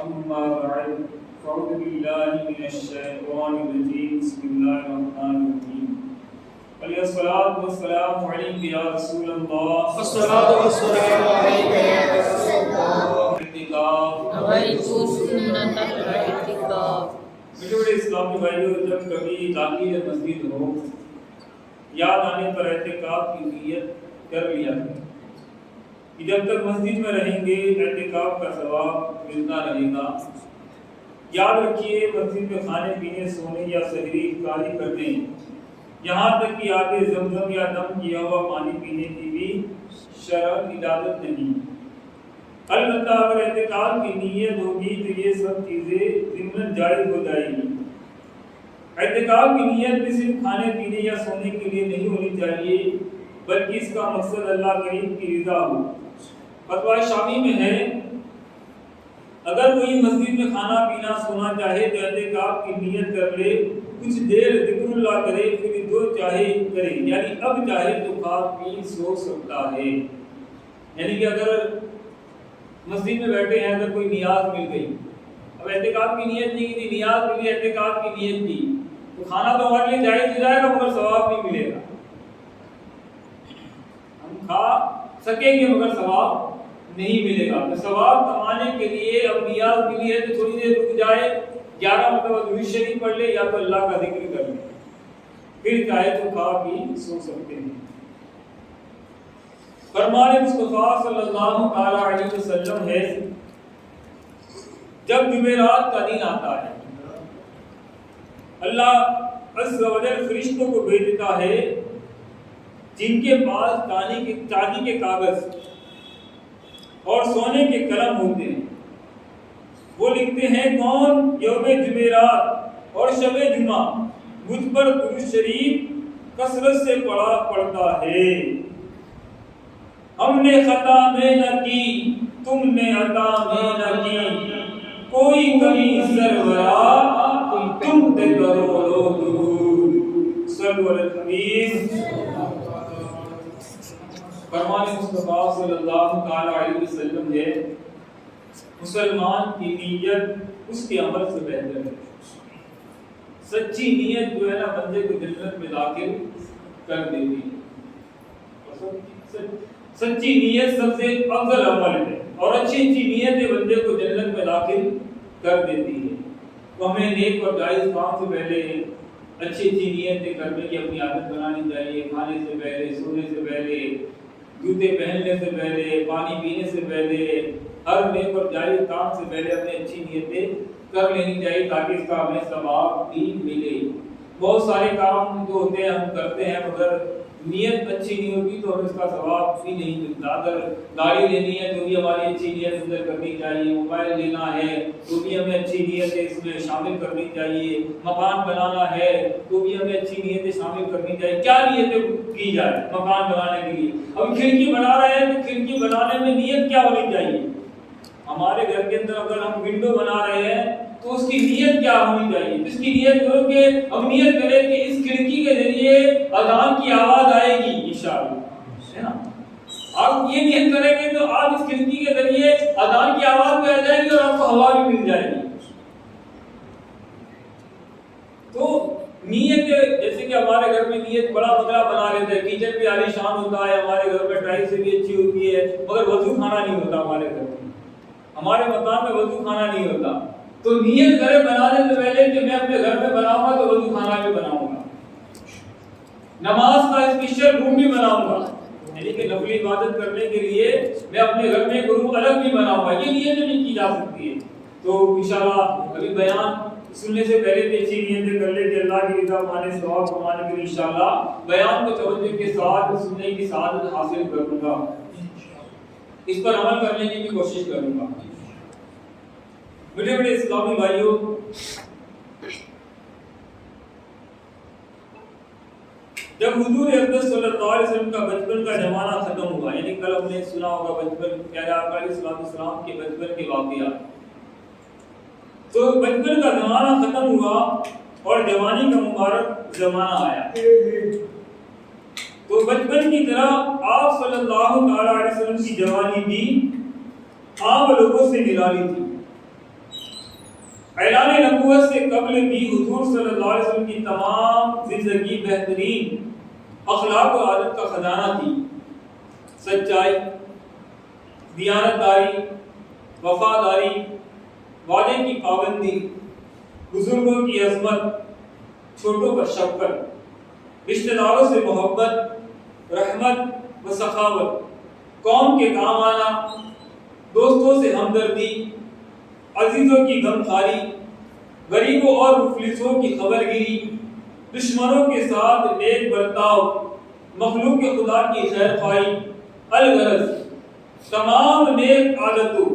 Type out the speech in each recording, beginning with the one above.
أما بعد فأعوذ بالله من الشيطان الرجيم بسم الله الرحمن الرحيم الصلاة والسلام عليك يا رسول الله الصلاة والسلام عليك يا رسول الله اعتکاف نویت سنت الاعتکاف۔ میٹھے بڑے اسلامی بھائیوں، جب کبھی داخل مسجد ہو یاد آنے پر اعتکاف کی نیت کر لیا کریں کہ جب تک مسجد میں رہیں گے اعتکاف کا ثواب ملتا رہے گا۔ یاد رکھیے مسجد میں کھانے پینے، سونے یا سحری افطاری کرنے، یہاں تک کہ آگے زمزم یا دم کیا ہوا پانی پینے کی بھی شرعاً اجازت نہیں۔ البتہ اگر اعتکاف کی نیت ہوگی تو یہ سب چیزیں ضمن جائز ہو جائے گی۔ اعتکاف کی نیت بھی صرف کھانے پینے یا سونے کے لیے نہیں ہونی چاہیے، بلکہ اس کا مقصد اللہ کریم کی رضا ہو۔ فتویٰ شامی میں ہے اگر کوئی مسجد میں کھانا پینا سونا چاہے تو اعتکاف کی نیت کر لے، کچھ دیر ذکر اللہ کرے، پھر جو چاہے کرے، یعنی اب چاہے تو کھا پی سو سکتا ہے۔ یعنی کہ اگر مسجد میں بیٹھے ہیں، اگر کوئی نیاز مل گئی، اب اعتکاف کی نیت نہیں کی، نیاز ملی، اعتکاف کی نیت کی، تو کھانا تو ہمارے لیے جائز ہو جائے گا مگر ثواب نہیں ملے گا۔ ہم کھا سکیں گے مگر ثواب نہیں ملے گا۔ تو ثواب کمانے کے لیے اب نیاز ملی ہے تو تھوڑی دیر رک جائے، 11 مرتبہ درود شریف پڑھ لے یا تو اللہ کا ذکر کر لے، پھر چاہے تو کھا پی سو سکتے ہیں۔ فرمان مصطفیٰ صلی اللہ علیہ وسلم ہے جب جمعرات کا دن آتا ہے اللہ عز و جل فرشتوں کو بھیجتا ہے جن کے پاس چاندی کے کاغذ اور سونے کے قلم ہوتے ہیں۔ وہ لکھتے ہیں کون یوم جمعرات اور شب جمعہ مجھ پر درود شریف کثرت سے پڑھتا ہے۔ ہم نے خطا میں نہ کی، تم نے عطا میں نہ کی، کوئی کمی سرورا تم تے کرو درود، صلو علی الحبیب۔ فرمان مصطفیٰ صلی اللہ علیہ وسلم ہے مسلمان کی نیت اس کے عمل سے بہتر ہے۔ سچی نیت جو ہے نا بندے کو جنت میں داخل کر دیتی ہے۔ سچی نیت سب سے افضل عمل ہے اور اچھی نیتیں بندے کو جنت میں داخل کر دیتی ہے۔ تو ہمیں نیک اور جائز کام سے پہلے اچھی نیتیں کرنے کی اپنی عادت بنانی چاہیے۔ کھانے سے پہلے، سونے سے پہلے، جوتے پہننے سے پہلے، پانی پینے سے پہلے، ہر نیک اور جائز کام سے پہلے اپنے اچھی نیتیں کر لینی چاہیے تاکہ اس کا ہمیں ثواب بھی ملے۔ بہت سارے کام جو ہوتے ہیں ہم کرتے ہیں مگر نیت اچھی نہیں ہوتی تو ہمیں اس کا ثواب بھی نہیں ملتا۔ اگر گاڑی لینی ہے تو بھی ہماری اچھی نیت اندر کرنی چاہیے، موبائل لینا ہے تو بھی ہمیں اچھی نیتیں اس میں شامل کرنی چاہیے، مکان بنانا ہے تو بھی ہمیں اچھی نیتیں شامل کرنی چاہیے۔ کیا نیتیں کی جائے مکان بنانے کے لیے؟ اب کھڑکی بنا رہے ہیں تو کھڑکی بنانے میں نیت کیا ہونی چاہیے؟ ہمارے گھر کے اندر اگر ہم ونڈو بنا رہے ہیں تو اس کی نیت کیا ہونی چاہیے؟ اس کی نیت ہو کہ ہم نیت کریں کہ اس کھڑکی کے ذریعے اذان کی آواز آئے گی انشاءاللہ، ہے نا؟ آپ یہ نیت کریں گے تو آپ اس کھڑکی کے ذریعے اذان کی آواز بھی آ جائے گی اور آپ کو ہوا بھی مل جائے گی۔ تو نیت جیسے کہ ہمارے گھر میں نیت بڑا بنگلہ بنا لیتے ہیں، کچن بھی عالی شان ہوتا ہے، ہمارے گھر میں ٹائل سے بھی اچھی ہوتی ہے مگر وضو خانہ نہیں ہوتا ہمارے گھر میں، ہمارے مکان میں وضو خانہ نہیں ہوتا۔ تو نیت کرے بنانے سے پہلے کہ میں اپنے گھر میں بناؤں گا تو وضو خانہ بھی بناؤں گا، نماز کا اسپیشل روم بھی بناؤں گا، یعنی کہ نفلی عبادت کرنے کے لیے میں اپنے گھر میں ایک روم الگ بھی بناؤں گا۔ یہ نیت نہیں کی جا سکتی ہے۔ تو انشاءاللہ ابھی بیان سننے سے پہلے بھی اچھی نیتیں کر لیں کہ اللہ کی رضا پانے، ثواب کمانے کے لیے انشاءاللہ بیان کو توجہ کے ساتھ سننے کی سعادت حاصل کروں گا، اس پر عمل کرنے کی بھی کوشش کروں گا۔ میرے بڑے اسلامی بھائیوں، جب حضور اقدس صلی اللہ علیہ وسلم کا بچپن کا زمانہ ختم ہوا، یعنی کل ہم نے سنا ہوگا بچپن پیارے آقا علیہ السلام کے بچپن کے واقعات، تو بچپن کا زمانہ ختم ہوا اور جوانی کا مبارک زمانہ آیا۔ تو بچپن کی طرح آپ صلی اللہ علیہ وسلم کی جوانی بھی عام لوگوں سے نرالی تھی۔ اعلان نبوت سے قبل بھی حضور صلی اللہ علیہ وسلم کی تمام زندگی بہترین اخلاق و عادت کا خزانہ تھی. سچائی، دیانتداری، وفاداری، وعدے کی پابندی، بزرگوں کی عظمت، چھوٹوں پر شفقت، رشتہ داروں سے محبت، رحمت و سخاوت، قوم کے کام آنا، دوستوں سے ہمدردی، عزیزوں کی غمخواری، غریبوں اور مفلسوں کی خبر گیری، دشمنوں کے ساتھ نیک برتاؤ، مخلوق خدا کی خیر خواہی، الغرض تمام نیک عادتوں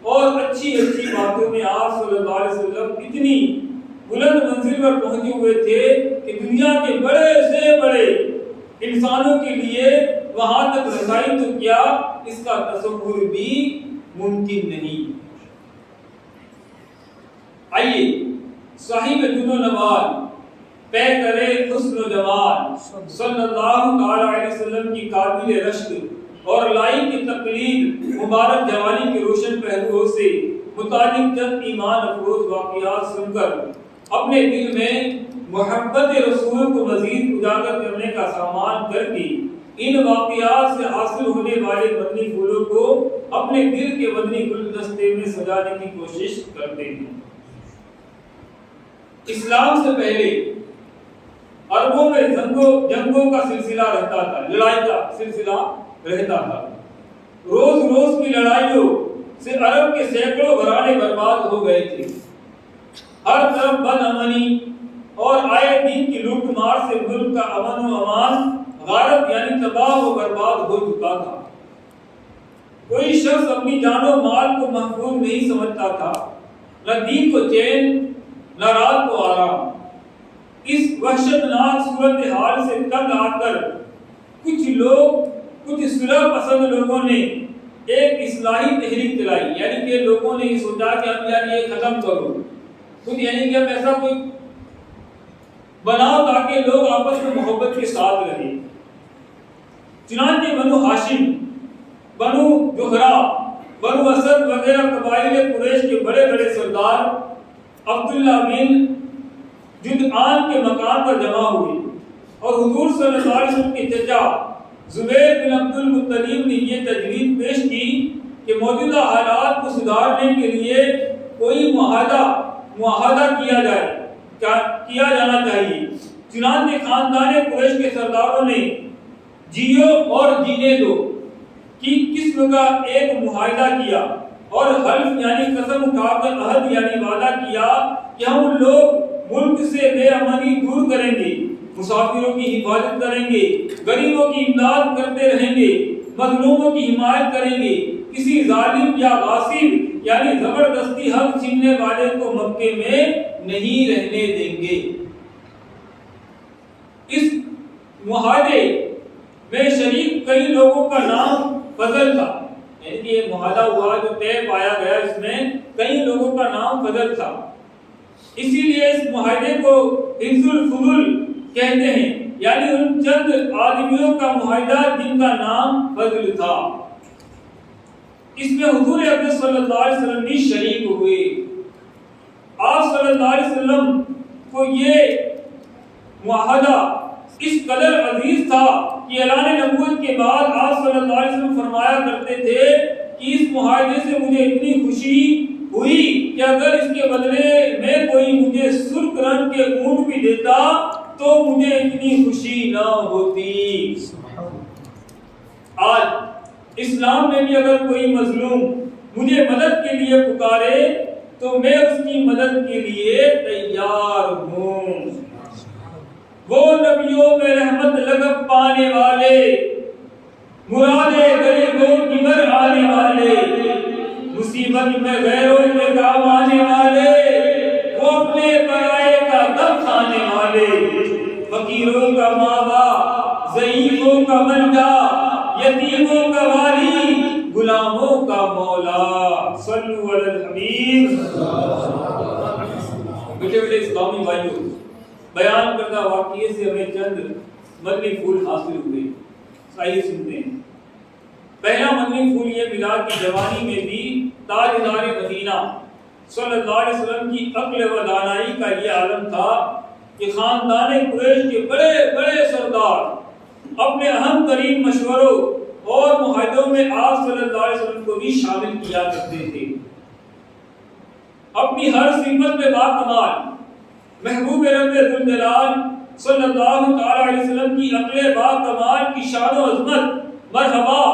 اور اچھی باتوں میں آپ صلی اللہ علیہ وسلم اتنی بلند منزل پر پہنچے ہوئے تھے کہ دنیا کے بڑے سے بڑے انسانوں کے لیے وہاں تک رسائی تو کیا اس کا تصور بھی ممکن نہیں. آئیے صاحب جد و نوال پے کرے حسن و جمال صلی اللہ تعالی علیہ وسلم کی قابل رشک اور لائق تقلید مبارک جوانی کے روشن پہلوؤں سے متعلق چند ایمان افروز واقعات سن کر اپنے دل میں محبت رسول کو مزید اجاگر کرنے کا سامان کر کے ان واقعات سے حاصل ہونے والے مدنی پھولوں کو اپنے دل کے مدنی گلدستے میں سجانے کی کوشش کرتے ہیں. اسلام سے پہلے عربوں میں جنگوں کا سلسلہ رہتا تھا، لڑائی کا سلسلہ رہتا تھا. روز کی لڑائیوں سے عرب کے سینکڑوں گھرانے برباد ہو گئے تھے. ہر طرف بد امنی اور آئے دن کی لوٹ مار سے ملک کا امن و امان غارت یعنی تباہ و برباد ہو چکا تھا. کوئی شخص اپنی جان و مال کو محفوظ نہیں سمجھتا تھا، نہ دین کو چین نہ رات کو آرام. اس وحشتناک صورتحال سے تنگ آ کر کچھ صلح پسند لوگوں نے ایک اصلاحی تحریک چلائی. یعنی کہ لوگوں نے یہ سوچا کہ اب یار یہ ختم کرو، خود یعنی کہ اب ایسا کوئی بناؤ تاکہ لوگ آپس میں محبت کے ساتھ رہیں. چنانچہ بنو ہاشم، بنو زہرا، بنو اسد وغیرہ قبائل قریش کے بڑے سردار عبداللہ بن جدعان کے مکان پر جمع ہوئے اور حضور صلی اللہ علیہ وسلم کے چچا زبیر بن عبد المطلب نے یہ تجویز پیش کی کہ موجودہ حالات کو سدھارنے کے لیے کوئی معاہدہ کیا جانا چاہیے. چنانچہ خاندان قریش کے سرداروں نے جیو اور جینے دو کی قسم کا ایک معاہدہ کیا اور حلف یعنی قسم اٹھا کر عہد یعنی وعدہ کیا کہ ہم لوگ ملک سے بے امنی دور کریں گے، مسافروں کی حفاظت کریں گے، غریبوں کی امداد کرتے رہیں گے، مظلوموں کی حمایت کریں گے، کسی ظالم یا غاصب یعنی زبردستی حق چھیننے والے کو مکے میں نہیں رہنے دیں گے. اس معاہدے میں شریک کئی لوگوں کا نام فضل تھا. یعنی کہ یہ معاہدہ ہوا جو طے پایا گیا، اس میں کئی لوگوں کا نام فضل تھا. اسی لیے اس معاہدے کو حفظ الفضل کہتے ہیں، یعنی ان چند آدمیوں کا معاہدہ جن کا نام فضل تھا. اس میں حضور اکرم صلی اللہ علیہ وسلم بھی شریک ہوئے. آپ صلی اللہ علیہ وسلم کو یہ معاہدہ اس قدر عزیز تھا کہ اعلان نبوت کے بعد آپ صلی اللہ علیہ وسلم فرمایا کرتے تھے کہ اس معاہدے سے مجھے اتنی خوشی ہوئی کہ اگر اس کے بدلے میں کوئی مجھے سرخ رنگ کے اونٹ بھی دیتا تو مجھے اتنی خوشی نہ ہوتی. آج اسلام میں بھی اگر کوئی مظلوم مجھے مدد کے لیے پکارے تو میں اس کی مدد کے لیے تیار ہوں. وہ نبیوں میں رحمت لقب پانے والے، مرادے غریبوں کی مر آنے والے، مصیبت میں غیروں کے کام آنے والے، وہ اپنے پرائے کا دم کھانے والے، فقیروں کا ماوا، ضعیفوں کا منجا، یتیموں کا والی، غلاموں کا مولا. صلو علی الحبیب. بیٹے اسلامی بھائیوں، بیان کردہ واقعے سے ہمیں چند مدنی پھول حاصل ہوئے. صحیح سنتے ہیں. پہلا مدنی پھول یہ ملا کہ جوانی میں بھی تاجدار مدینہ صلی اللہ علیہ وسلم کی عقل و دانائی کا یہ عالم تھا کہ خاندان قریش کے بڑے بڑے سردار اپنے اہم ترین مشوروں اور معاہدوں میں آپ صلی اللہ علیہ وسلم کو بھی شامل کیا کرتے تھے۔ اپنی ہر صفت میں باکمال محبوب رب ذوالجلال صلی اللہ تعالی علیہ وسلم کی عقل باکمال کی شان و عظمت مرحبا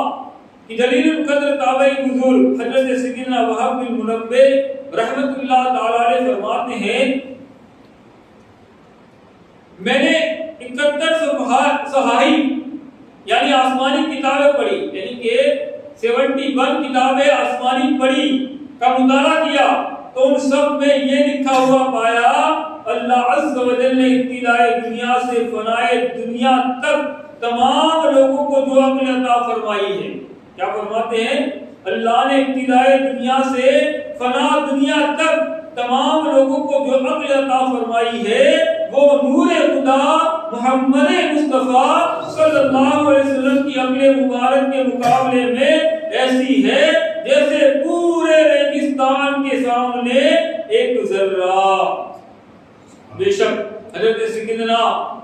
کہ جلیل القدر تابعی بزرگ حضرت سیدنا وہب بن منبہ رحمت اللہ تعالی علیہ فرماتے ہیں میں نے 71 صحائف یعنی آسمانی کتابیں پڑھی، یعنی کہ 71 کتابیں آسمانی پڑھی کا مطالعہ کیا تو ان سب میں یہ لکھا ہوا پایا اللہ عز و جل نے ابتدائے دنیا سے فنائے دنیا تک تمام لوگوں کو جو عقل عطا فرمائی ہے۔ کیا فرماتے ہیں؟ اللہ نے ابتدائے دنیا سے فنا دنیا تک تمام لوگوں کو جو عقل عطا فرمائی ہے وہ نور خدا محمد مصطفیٰ صلی اللہ علیہ وسلم کی عقل مبارک کے مقابلے میں ایسی ہے جیسے پورے ریگستان کے سامنے ایک ذرہ۔ بے شک حضرت سیدنا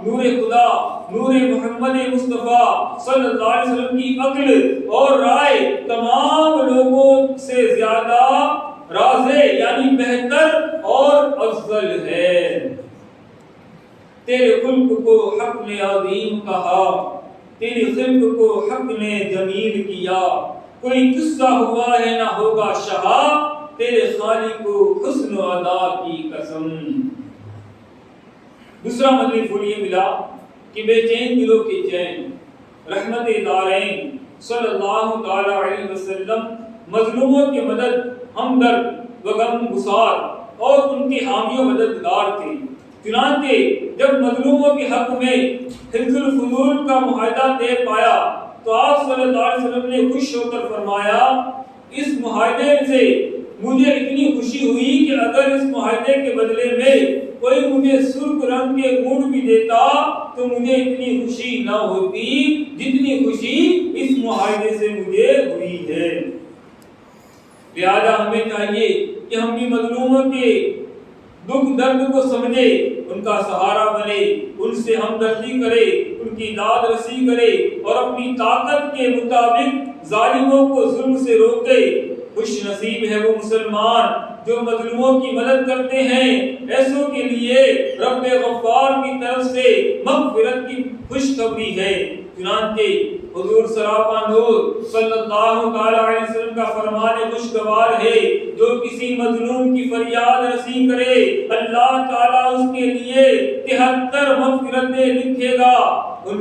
نور خدا نور محمد مصطفیٰ صلی اللہ علیہ وسلم کی عقل اور رائے تمام لوگوں سے زیادہ رازے یعنی بہتر اور افضل ہے۔ تیرے خلق کو حق نے عظیم کہا، تیری خلق کو حق نے جمیل کیا، کوئی قصہ ہوا ہے نہ ہوگا شہا، تیرے خالق کو حسن و ادا کی قسم۔ دوسرا مطلب پھول یہ ملا کہ بے چین دلوں کی چین رحمت دارین صلی اللہ تعالی علیہ وسلم مظلوموں کی مدد، ہمدرد و غم گسار اور ان کے حامی و مددگار تھے۔ چنانچہ جب مظلوموں کے حق میں حفظ الفضول کا معاہدہ طے پایا تو آپ صلی اللہ علیہ وسلم نے خوش ہو کر فرمایا اس معاہدے سے مجھے اتنی خوشی ہوئی کہ اگر اس معاہدے کے بدلے میں کوئی مجھے سرخ رنگ کے اونٹ بھی دیتا تو مجھے اتنی خوشی نہ ہوتی جتنی خوشی اس معاہدے سے مجھے ہوئی ہے۔ لہذا ہمیں چاہیے کہ ہم بھی مظلوموں کے دکھ درد کو سمجھے، ان کا سہارا بنے، ان سے ہمدردی کرے، ان کی داد رسی کرے اور اپنی طاقت کے مطابق ظالموں کو ظلم سے روکے۔ خوش نصیب ہے وہ مسلمان جو مظلوموں کی مدد کرتے ہیں، ایسوں کے لیے رب غفار کی طرف سے مغفرت کی خوشخبری ہے۔ چنانچہ حضور سراپا نور صلی اللہ تعالی علیہ وسلم کا فرمان خوشگوار ہے جو کسی مظلوم کی فریاد رسی کرے اللہ تعالیٰ اس کے لیے 73 مغفرتیں لکھے گا، ان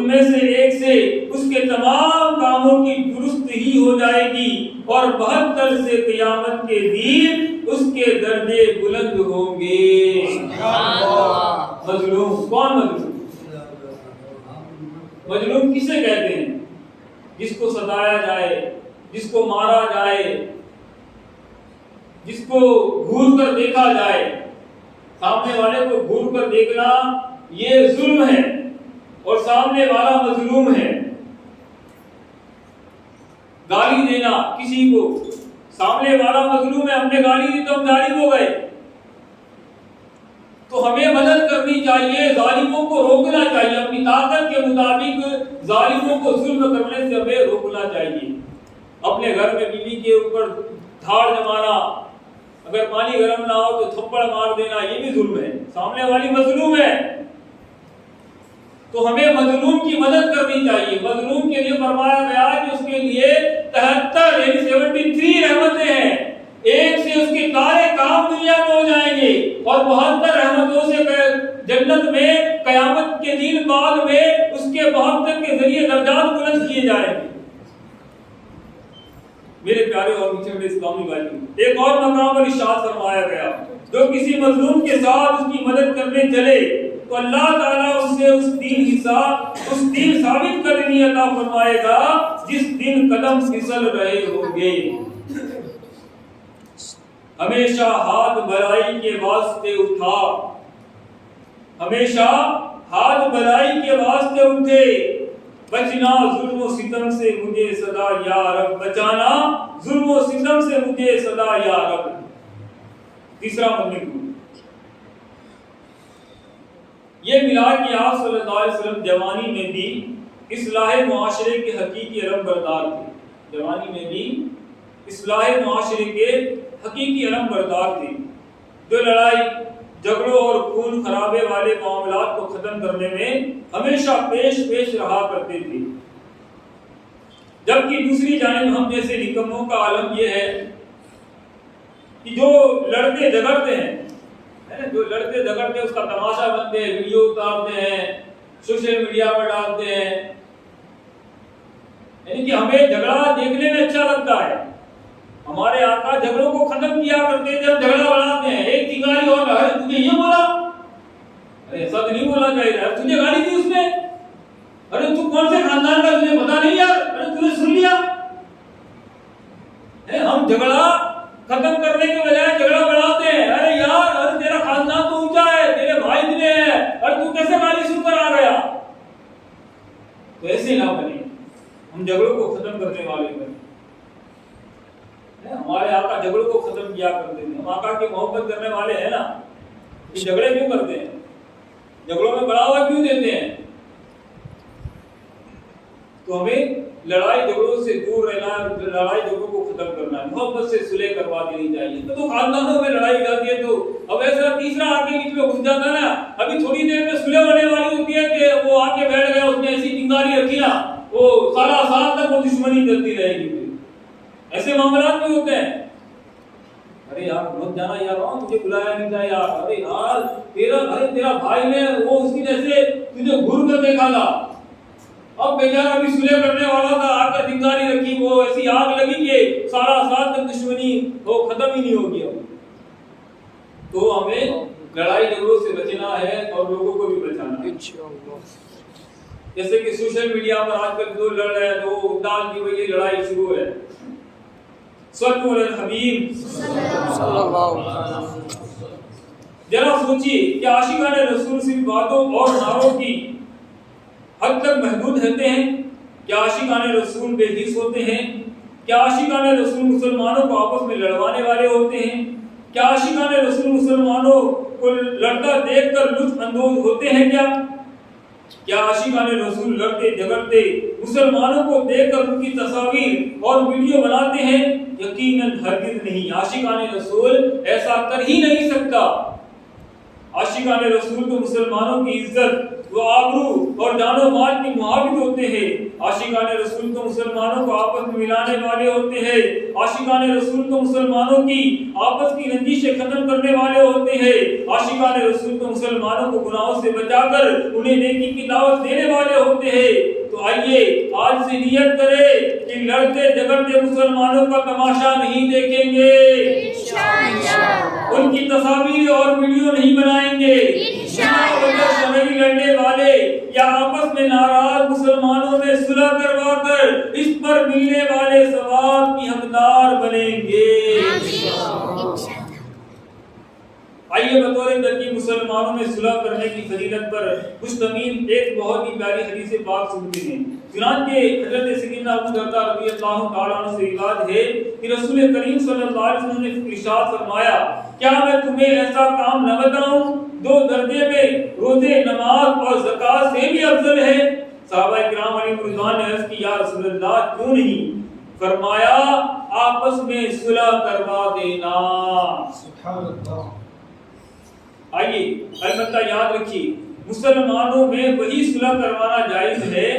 میں سے ایک سے اس کے تمام کاموں کی درست ہی ہو جائے گی اور 72 سے قیامت کے دن اس کے درجے بلند ہوں گے۔ مظلوم کون مظلوم؟ مظلوم کسے کہتے ہیں؟ جس کو ستایا جائے، جس کو مارا جائے، جس کو گھور کر دیکھا جائے۔ سامنے والے کو گھور کر دیکھنا یہ ظلم ہے اور سامنے والا مظلوم ہے۔ گالی دینا کسی کو، سامنے والا مظلوم ہے، ہم نے گالی دی تو ہم ظالم ہو گئے، تو ہمیں مدد کرنی چاہیے، ظالموں کو روکنا چاہیے، اپنی طاقت کے مطابق ظالموں کو ظلم کرنے سے ہمیں روکنا چاہیے۔ اپنے گھر میں بیوی کے اوپر دھاڑ جمانا، اگر پانی گرم نہ ہو تو تھپڑ مار دینا، یہ بھی ظلم ہے، سامنے والی مظلوم ہے تو ہمیں مظلوم کی مدد کرنی چاہیے۔ مظلوم کے لیے فرمایا گیا کہ اس کے لیے 73 یعنی 73 رحمتیں ہیں، ایک سے اس کے سارے کام دنیا میں ہو جائیں گے اور 72 رحمتوں سے جنت میں قیامت کے دن بعد میں اس کے 72 کے ذریعے درجات بلند کیے جائیں گے۔ میرے پیارے اور میٹھے میرے اسلامی بھائیوں، ایک اور مقام پر ارشاد فرمایا گیا جو کسی مظلوم کے ساتھ اس کی مدد کرنے چلے تو اللہ تعالیٰ اس سے اس دن ثابت کرنی عطا فرمائے گا جس دن قدم پھسل رہے ہوں گے۔ ہمیشہ ہاتھ بھلائی کے واسطے اٹھا، ہمیشہ ہاتھ بھلائی کے واسطے اٹھے، بچنا ظلم و ستم سے مجھے صدا یا رب، بچانا ظلم و ستم سے مجھے صدا یا رب۔ تیسرا مطلب یہ ملا کہ آپ صلی اللہ علیہ وسلم جوانی میں بھی اصلاح معاشرے کے حقیقی علم بردار تھے، جوانی میں بھی اصلاح معاشرے کے حقیقی علم بردار تھے، جو لڑائی جھگڑوں اور خون خرابے والے معاملات کو ختم کرنے میں ہمیشہ پیش رہا کرتے تھے۔ جبکہ دوسری جانب ہم جیسے نکموں کا عالم یہ ہے کہ جو لڑتے جھگڑتے ہیں، جو لڑتے جھگڑتے اس کا تماشا بنتے ہیں، ویڈیو اتارتے ہیں، سوشل میڈیا پر ڈالتے ہیں، یعنی کہ ہمیں جھگڑا دیکھنے میں اچھا لگتا ہے۔ ہمارے آقا جھگڑوں کو ختم کیا کرتے تھے، ہم جھگڑا بڑھاتے ہیں، ایک چنگاری اور ارے تجھے یہ بولا، ارے ایسا تو نہیں بولنا چاہیے تھا، تجھے گالی دی اس نے، ارے تو کون سے خاندان کا تجھے پتا نہیں یار، ارے تجھے سن لیا۔ ہم جھگڑا ختم کرنے کے بجائے جھگڑا بڑھاتے ہیں، ارے یار ارے تیرا خاندان تو اونچا ہے، تیرے بھائی اتنے ہیں، ارے تو کیسے گالی سن کر آ گیا۔ تو ایسے نہ بنے، ہم جھگڑوں کو ختم کرنے والے بنے۔ ہمارے آقا جھگڑوں کو ختم کیا کرتے تھے، ہم آقا کی محبت کرنے والے ہیں نا، یہ جھگڑے کیوں کرتے ہیں، جھگڑوں میں بڑھاوا کیوں دیتے ہیں؟ تو ہمیں لڑائی جھگڑوں سے دور رہنا، لڑائی جھگڑوں کو ختم کرنا ہے، محبت سے صلح کروا دینی چاہیے۔ تو خاندانوں میں لڑائی جاتی ہے تو اب ایسا تیسرا آگے بیچ میں گھس جاتا ہے نا، ابھی تھوڑی دیر میں صلح ہونے والی ہوتی ہے کہ وہ آ کے بیٹھ گیا، اس نے ایسی چنگاری رکھی نا، وہ سارا سال تک وہ دشمنی چلتی رہے گی۔ ایسے معاملات بھی ہوتے ہیں، ارے یار مت جانا یار، مجھے بلایا نہیں تھا یار، ارے یار تیرا بھائی نے وہ اس کی جیسے تجھے گھور کر دیکھا تھا، اب بیچارہ بھی صلح کرنے والا تھا، آ کر چنگاری رکھی، وہ ایسی آگ لگی کہ سارا سال تک دشمنی وہ ختم ہی نہیں ہوگی۔ اب تو ہمیں لڑائی جھگڑوں سے بچنا ہے اور لوگوں کو بھی بچانا ہے۔ جیسے کہ سوشل میڈیا پر آج کل جو لڑ رہے ہیں تو ڈال کی وجہ لڑائی شروع ہے۔ صلو علی الحبیب صلی اللہ علیہ وسلم۔ ذرا سوچیے کہ عاشقان رسول صرف باتوں اور نعروں کی حد تک محدود رہتے ہیں؟ کیا عاشقان رسول بے حس ہوتے ہیں؟ کیا عاشقان رسول مسلمانوں کو آپس میں لڑوانے والے ہوتے ہیں؟ کیا عاشقان رسول مسلمانوں کو لڑتا دیکھ کر لطف اندوز ہوتے ہیں کیا عاشقان رسول لڑتے جھگڑتے مسلمانوں کو دیکھ کر ان کی تصاویر اور ویڈیو بناتے ہیں؟ یقیناً ہرگز نہیں، عاشقان رسول ایسا کر ہی نہیں سکتا۔ عاشقان رسول تو مسلمانوں کی عزت و آبرو اور جان و مال کی محافظ ہوتے ہیں۔ عاشقان رسول تو مسلمانوں کو آپس میں ملانے والے ہوتے ہیں۔ عاشقان رسول تو مسلمانوں کی آپس کی رنجشیں ختم کرنے والے ہوتے ہیں۔ عاشقان رسول تو مسلمانوں کو گناہوں سے بچا کر انہیں نیکی کی دعوت دینے والے ہوتے ہیں۔ تو آئیے آج سے نیت کریں کہ لڑتے جھگڑتے مسلمانوں کا تماشا نہیں دیکھیں گے، ان کی تصاویر اور ویڈیو نہیں بنائیں گے، شرعی لڑنے والے یا آپس میں ناراض مسلمانوں میں صلح کروا کر اس پر ملنے والے ثواب کی حقدار بنیں گے۔ آئیے بطور ترکیب مسلمانوں میں صلح کرنے کی فضیلت پر مشتمل ایک بہت ہی پیاری حدیث پاک سنتے ہیں۔ چنانچہ حضرت سیدنا ابو درداء رضی اللہ تعالیٰ عنہ سے روایت ہے کہ رسول کریم صلی اللہ علیہ وسلم نے ارشاد فرمایا، کیا میں تمہیں ایسا کام نہ بتاؤں جو درجے میں روزے، نماز اور زکوٰۃ سے بھی افضل ہے؟ صحابہ کرام علیہ رضوان نے عرض کی، یا رسول اللہ کیوں نہیں؟ فرمایا، آپس میں صلح کروا دینا۔ سبحان اللہ۔ آئیے البتہ یاد رکھیے، مسلمانوں میں وہی صلح کروانا جائز ہے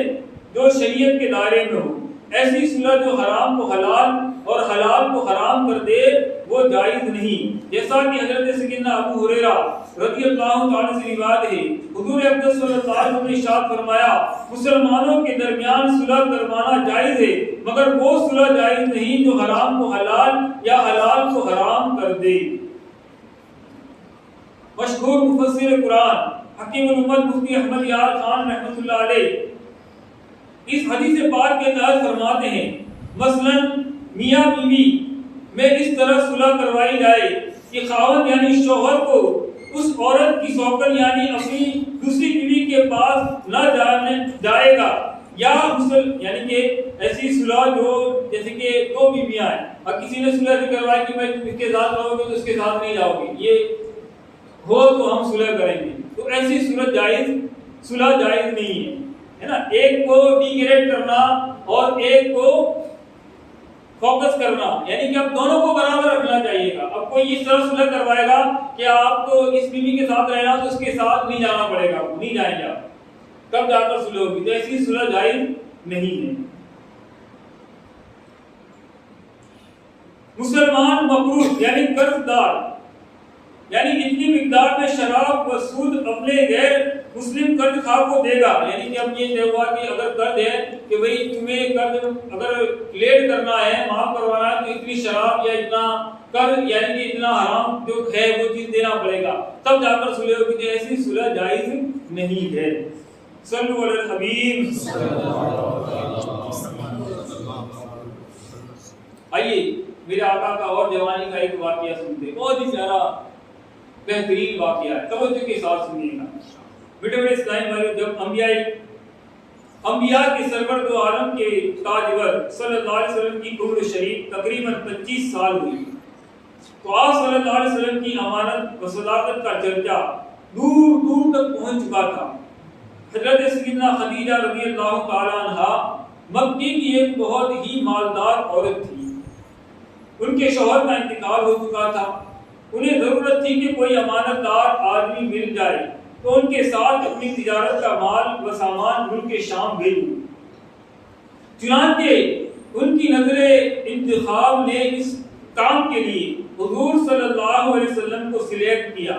جو شریعت کے دائرے میں ہو۔ ایسی صلح جو حرام کو حلال اور حلال کو حرام کر دے وہ جائز نہیں۔ جیسا کہ حضرت سیدنا ابو ہریرہ رضی اللہ تعالیٰ سے روایت ہے، حضور اقدس صلی اللہ علیہ وسلم نے ارشاد فرمایا، مسلمانوں کے درمیان صلح کروانا جائز ہے مگر وہ صلح جائز نہیں جو حرام کو حلال یا حلال کو حرام کر دے۔ مشہور مفسر قرآن حکیم الامت مفتی احمد یار خان رحمۃ اللہ علیہ اس حدیث پاک کے تحت فرماتے ہیں، مثلا میاں بیوی میں اس طرح صلح کروائی جائے کہ خاوند یعنی شوہر کو اس عورت کی سوکن یعنی اپنی دوسری بیوی کے پاس نہ جائے گا، یا یعنی کہ ایسی صلح جو جیسے کہ دو بیویاں ہیں اور کسی نے صلح سے کروائی کہ میں اس کے ساتھ رہو گے تو اس کے ساتھ نہیں جاؤ گے، یہ ہو تو ہم صلح کریں گے، تو ایسی صلح جائز نہیں ہے نا۔ ایک کو ڈیگریڈ کرنا اور ایک کو فوکس کرنا، یعنی کہ اب دونوں کو برابر رکھنا چاہیے گا۔ اب کوئی اس طرح صلح کروائے گا کہ آپ کو اس بیوی کے ساتھ رہنا تو اس کے ساتھ نہیں جانا پڑے گا، نہیں جائیں گے آپ، تب جا کر صلح ہوگی، تو ایسی صلح جائز نہیں ہے۔ مسلمان مقروض یعنی قرض دار، یعنی اتنی مقدار میں شراب و سود اپنے غیر مسلم قرض خواہ کو دے گا، یعنی کہ اب یہ ہوا کہ اگر قرض ہے کہ بھئی تمہیں قرض اگر کلیئر کرنا ہے، معاف کروانا ہے، تو اتنی شراب یا اتنا قرض یعنی کہ اتنا حرام جو ہے وہ چیز دینا پڑے گا، تب جا کر صلح ہوگی، تو ایسی صلح جائز نہیں ہے۔ صلو علی الحبیب۔ آئیے میرے آقا کا اور جوانی کا ایک واقعہ سنتے، بہت ہی پیارا بہترین واقعہ ہے، توجہ کے ساتھ سنیے گا۔ بیٹے میرے اسلام بھائیو، جب انبیاء کے سرور دو عالم کے تاجور صلی اللہ علیہ وسلم کی عمر شریف تقریباً 25 سال ہوئی، تو آپ صلی اللہ علیہ وسلم کی امانت و صداقت کا چرچا دور دور تک پہنچ چکا تھا۔ حضرت سیدنا خدیجہ رضی اللہ تعالی عنہا مکی کی ایک بہت ہی مالدار عورت تھی، ان کے شوہر کا انتقال ہو چکا تھا، انہیں ضرورت تھی کہ کوئی امانت دار آدمی مل جائے تو ان کے ساتھ اپنی تجارت کا مال و سامان ملک شام بھیجوں۔ چنانچہ ان کی نظر انتخاب نے اس کام کے لیے حضور صلی اللہ علیہ وسلم کو سلیکٹ کیا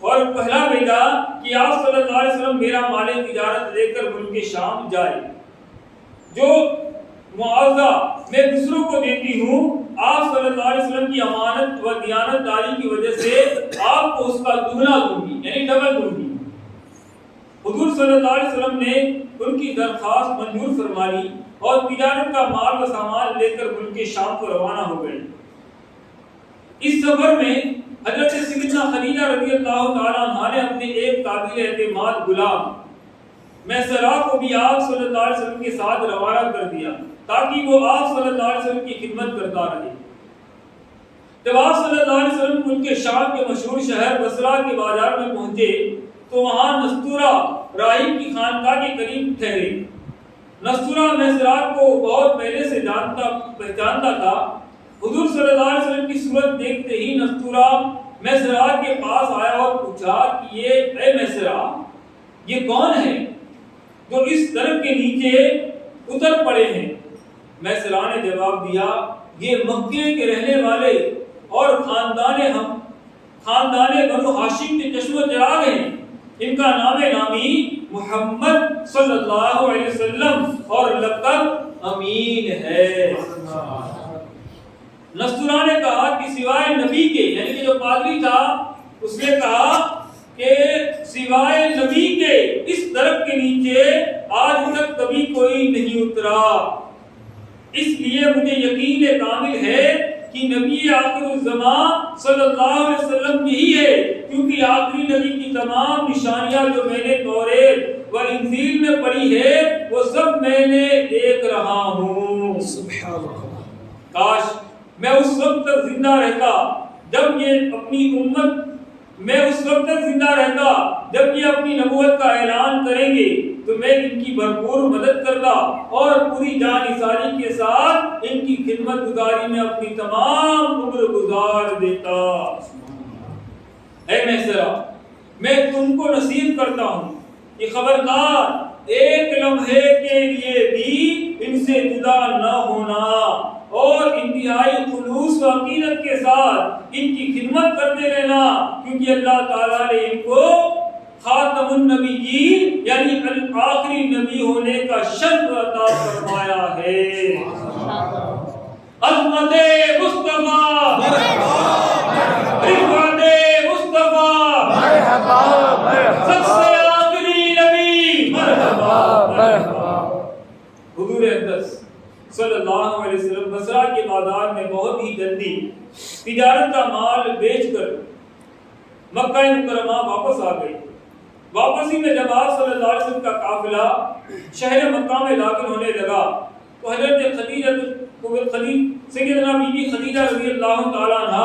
اور پہلا بھیجا کہ آپ صلی اللہ علیہ وسلم میرا مال تجارت لے کر ملک شام جائے، جو معاوضہ میں دوسروں کو دیتی ہوں آپ صلی اللہ علیہ وسلم کی امانت و دیانت داری کی وجہ سے آپ کو اس کا دگنا دوں گی، یعنی ڈبل دوں گی۔ حضور صلی اللہ علیہ وسلم نے ان کی درخواست منظور فرما لی اور تجارت کا مال و سامان لے کر ملک شام کو روانہ ہو گئے۔ اس سفر میں حضرت سیدنا خدیجہ رضی اللہ تعالی عنہا نے اپنے ایک قابل اعتماد غلام میسرہ کو بھی آپ صلی اللہ علیہ وسلم کے ساتھ روانہ کر دیا تاکہ وہ آپ صلی اللہ علیہ وسلم کی خدمت کرتا رہے۔ جب آپ صلی اللہ علیہ وسلم ان کے شام کے مشہور شہر بصرہ کے بازار میں پہنچے تو وہاں نستورہ راہب کی خانقاہ کے قریب ٹھہرے۔ نستورہ میسرہ کو بہت پہلے سے پہچانتا تھا۔ حضور صلی اللہ علیہ وسلم کی صورت دیکھتے ہی نستورہ میسرہ کے پاس آیا اور پوچھا کہ یہ اے میسرہ، یہ کون ہے جو اس درخت کے نیچے اتر پڑے ہیں؟ میسرہ نے جواب دیا، یہ مکے کے رہنے والے اور خاندان بنو ہاشم کے چشم و چراغ ہیں، ان کا نام نامی محمد صلی اللہ علیہ وسلم اور لقب امین ہے۔ نستورہ نے کہا کہ سوائے نبی کے، یعنی کہ جو پادری تھا اس نے کہا کہ سوائے نبی کے اس درخت کے نیچے آج تک کبھی کوئی نہیں اترا، اس لیے مجھے یقین کامل ہے کہ نبی آخر الزمان صلی اللہ علیہ وسلم یہی ہے، کیونکہ آخری نبی کی تمام نشانیاں جو میں نے توریت و انجیل میں پڑھی ہے وہ سب میں نے دیکھ رہا ہوں۔ سبحان اللہ، کاش میں اس وقت تک زندہ رہتا جب یہ اپنی امت میں اس وقت تک زندہ رہتا جب یہ اپنی نبوت کا اعلان کریں گے تو میں ان کی بھرپور مدد کرتا اور پوری جان نثاری کے ساتھ ان کی خدمت گزاری میں اپنی تمام عمر گزار دیتا۔ اے میسرہ، میں تم کو نصیحت کرتا ہوں کہ خبردار ایک لمحے کے لیے بھی ان سے جدا نہ ہونا اور انتہائی خلوص و عقیدت کے ساتھ ان کی خدمت کرتے رہنا، کیونکہ اللہ تعالیٰ نے ان کو خاتم النبیین یعنی آخری نبی ہونے کا شرف عطا فرمایا ہے۔ عظمت مصطفیٰ رفعت مصطفیٰ سب سے آخری نبی مرحبا۔ حضور اقدس صلی اللہ علیہ وسلم بصرہ کے بازار میں بہت ہی جلدی تجارت کا مال بیچ کر مکہ مکرمہ واپس آ گئی۔ واپسی میں جب آپ صلی اللہ علیہ وسلم کا قافلہ شہر مکہ میں داخل ہونے لگا تو حضرت سیدنا بی بی خدیجہ رضی اللہ تعالی عنہ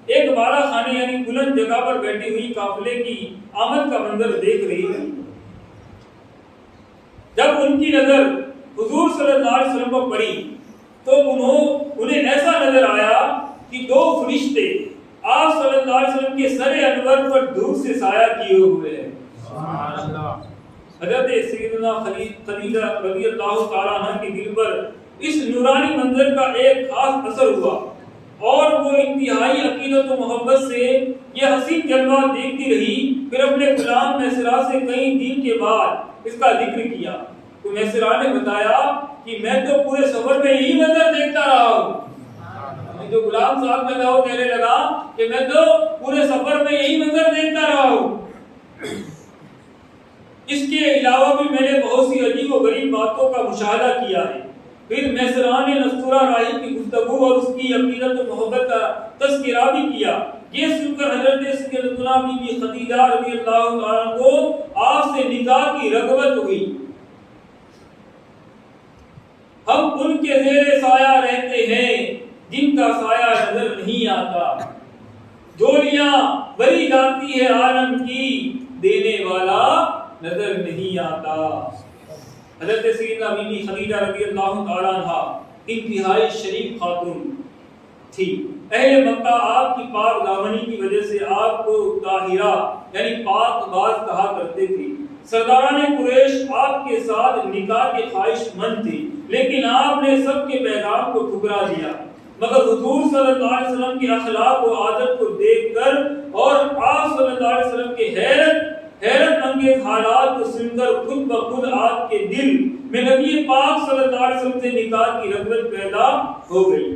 ایک بالا خانے یعنی بلند جگہ پر بیٹھی ہوئی قافلے کی آمد کا منظر دیکھ رہی تھی۔ جب ان کی نظر حضور صلی اللہ علیہ وسلم پر پڑی تو انہیں ایسا نظر آیا کہ دو فرشتے آپ صلی اللہ علیہ وسلم کے سر انور پر دور سے سایہ کیے ہوئے ہیں۔ سبحان اللہ۔ حضرت سیدنا خدیجہ رضی اللہ تعالیٰ عنہ کے دل پر اس نورانی منظر کا ایک خاص اثر ہوا اور وہ انتہائی عقیدت و محبت سے یہ حسین جلوہ دیکھتی رہی۔ پھر اپنے غلام میسرہ سے کئی دن کے بعد اس کا ذکر کیا تو میسرہ نے بتایا کہ میں تو پورے سفر میں یہی منظر دیکھتا رہا ہوں۔ جو غلام صاحب میں وہ کہنے لگا کہ میں تو پورے سفر میں یہی منظر دیکھتا رہا ہوں۔ اس کے علاوہ بھی میں نے بہت سی عجیب و غریب باتوں کا مشاہدہ کیا ہے۔ پھر میسرہ نے نستورہ راہی کی گفتگو اور اس کی عقیدت و محبت کا تذکرہ بھی کیا۔ یہ سن کر حضرت سیدتنا بی بی خدیجہ رضی اللہ عنہ کو آپ سے نکاح کی رغبت ہوئی۔ ہم ان کے زیر سایہ رہتے ہیں جن کا سایہ نظر نہیں آتا، جولیاں بری جاتی ہے عالم کی دینے والا نظر نہیں آتا۔ حضرت سیدنا بی بی خدیجہ رضی اللہ تعالی عنہ انتہائی شریف خاتون تھی۔ اہل مکہ آپ کی پاک دامنی کی وجہ سے آپ کو طاہرہ یعنی پاک باز کہا کرتے تھے۔ سرداران قریش آپ کے ساتھ نکاح کے خواہش مند تھے، لیکن آپ نے سب کے پیغام کو ٹھکرا دیا۔ مگر حضور صلی اللہ علیہ وسلم کے اخلاق و عادت کو دیکھ کر اور آپ صلی اللہ علیہ وسلم کے حیرت انگیز حالات کو سن کر خود بخود آپ کے دل میں نبی پاک صلی اللہ علیہ وسلم سے نکاح کی رغبت پیدا ہو گئی۔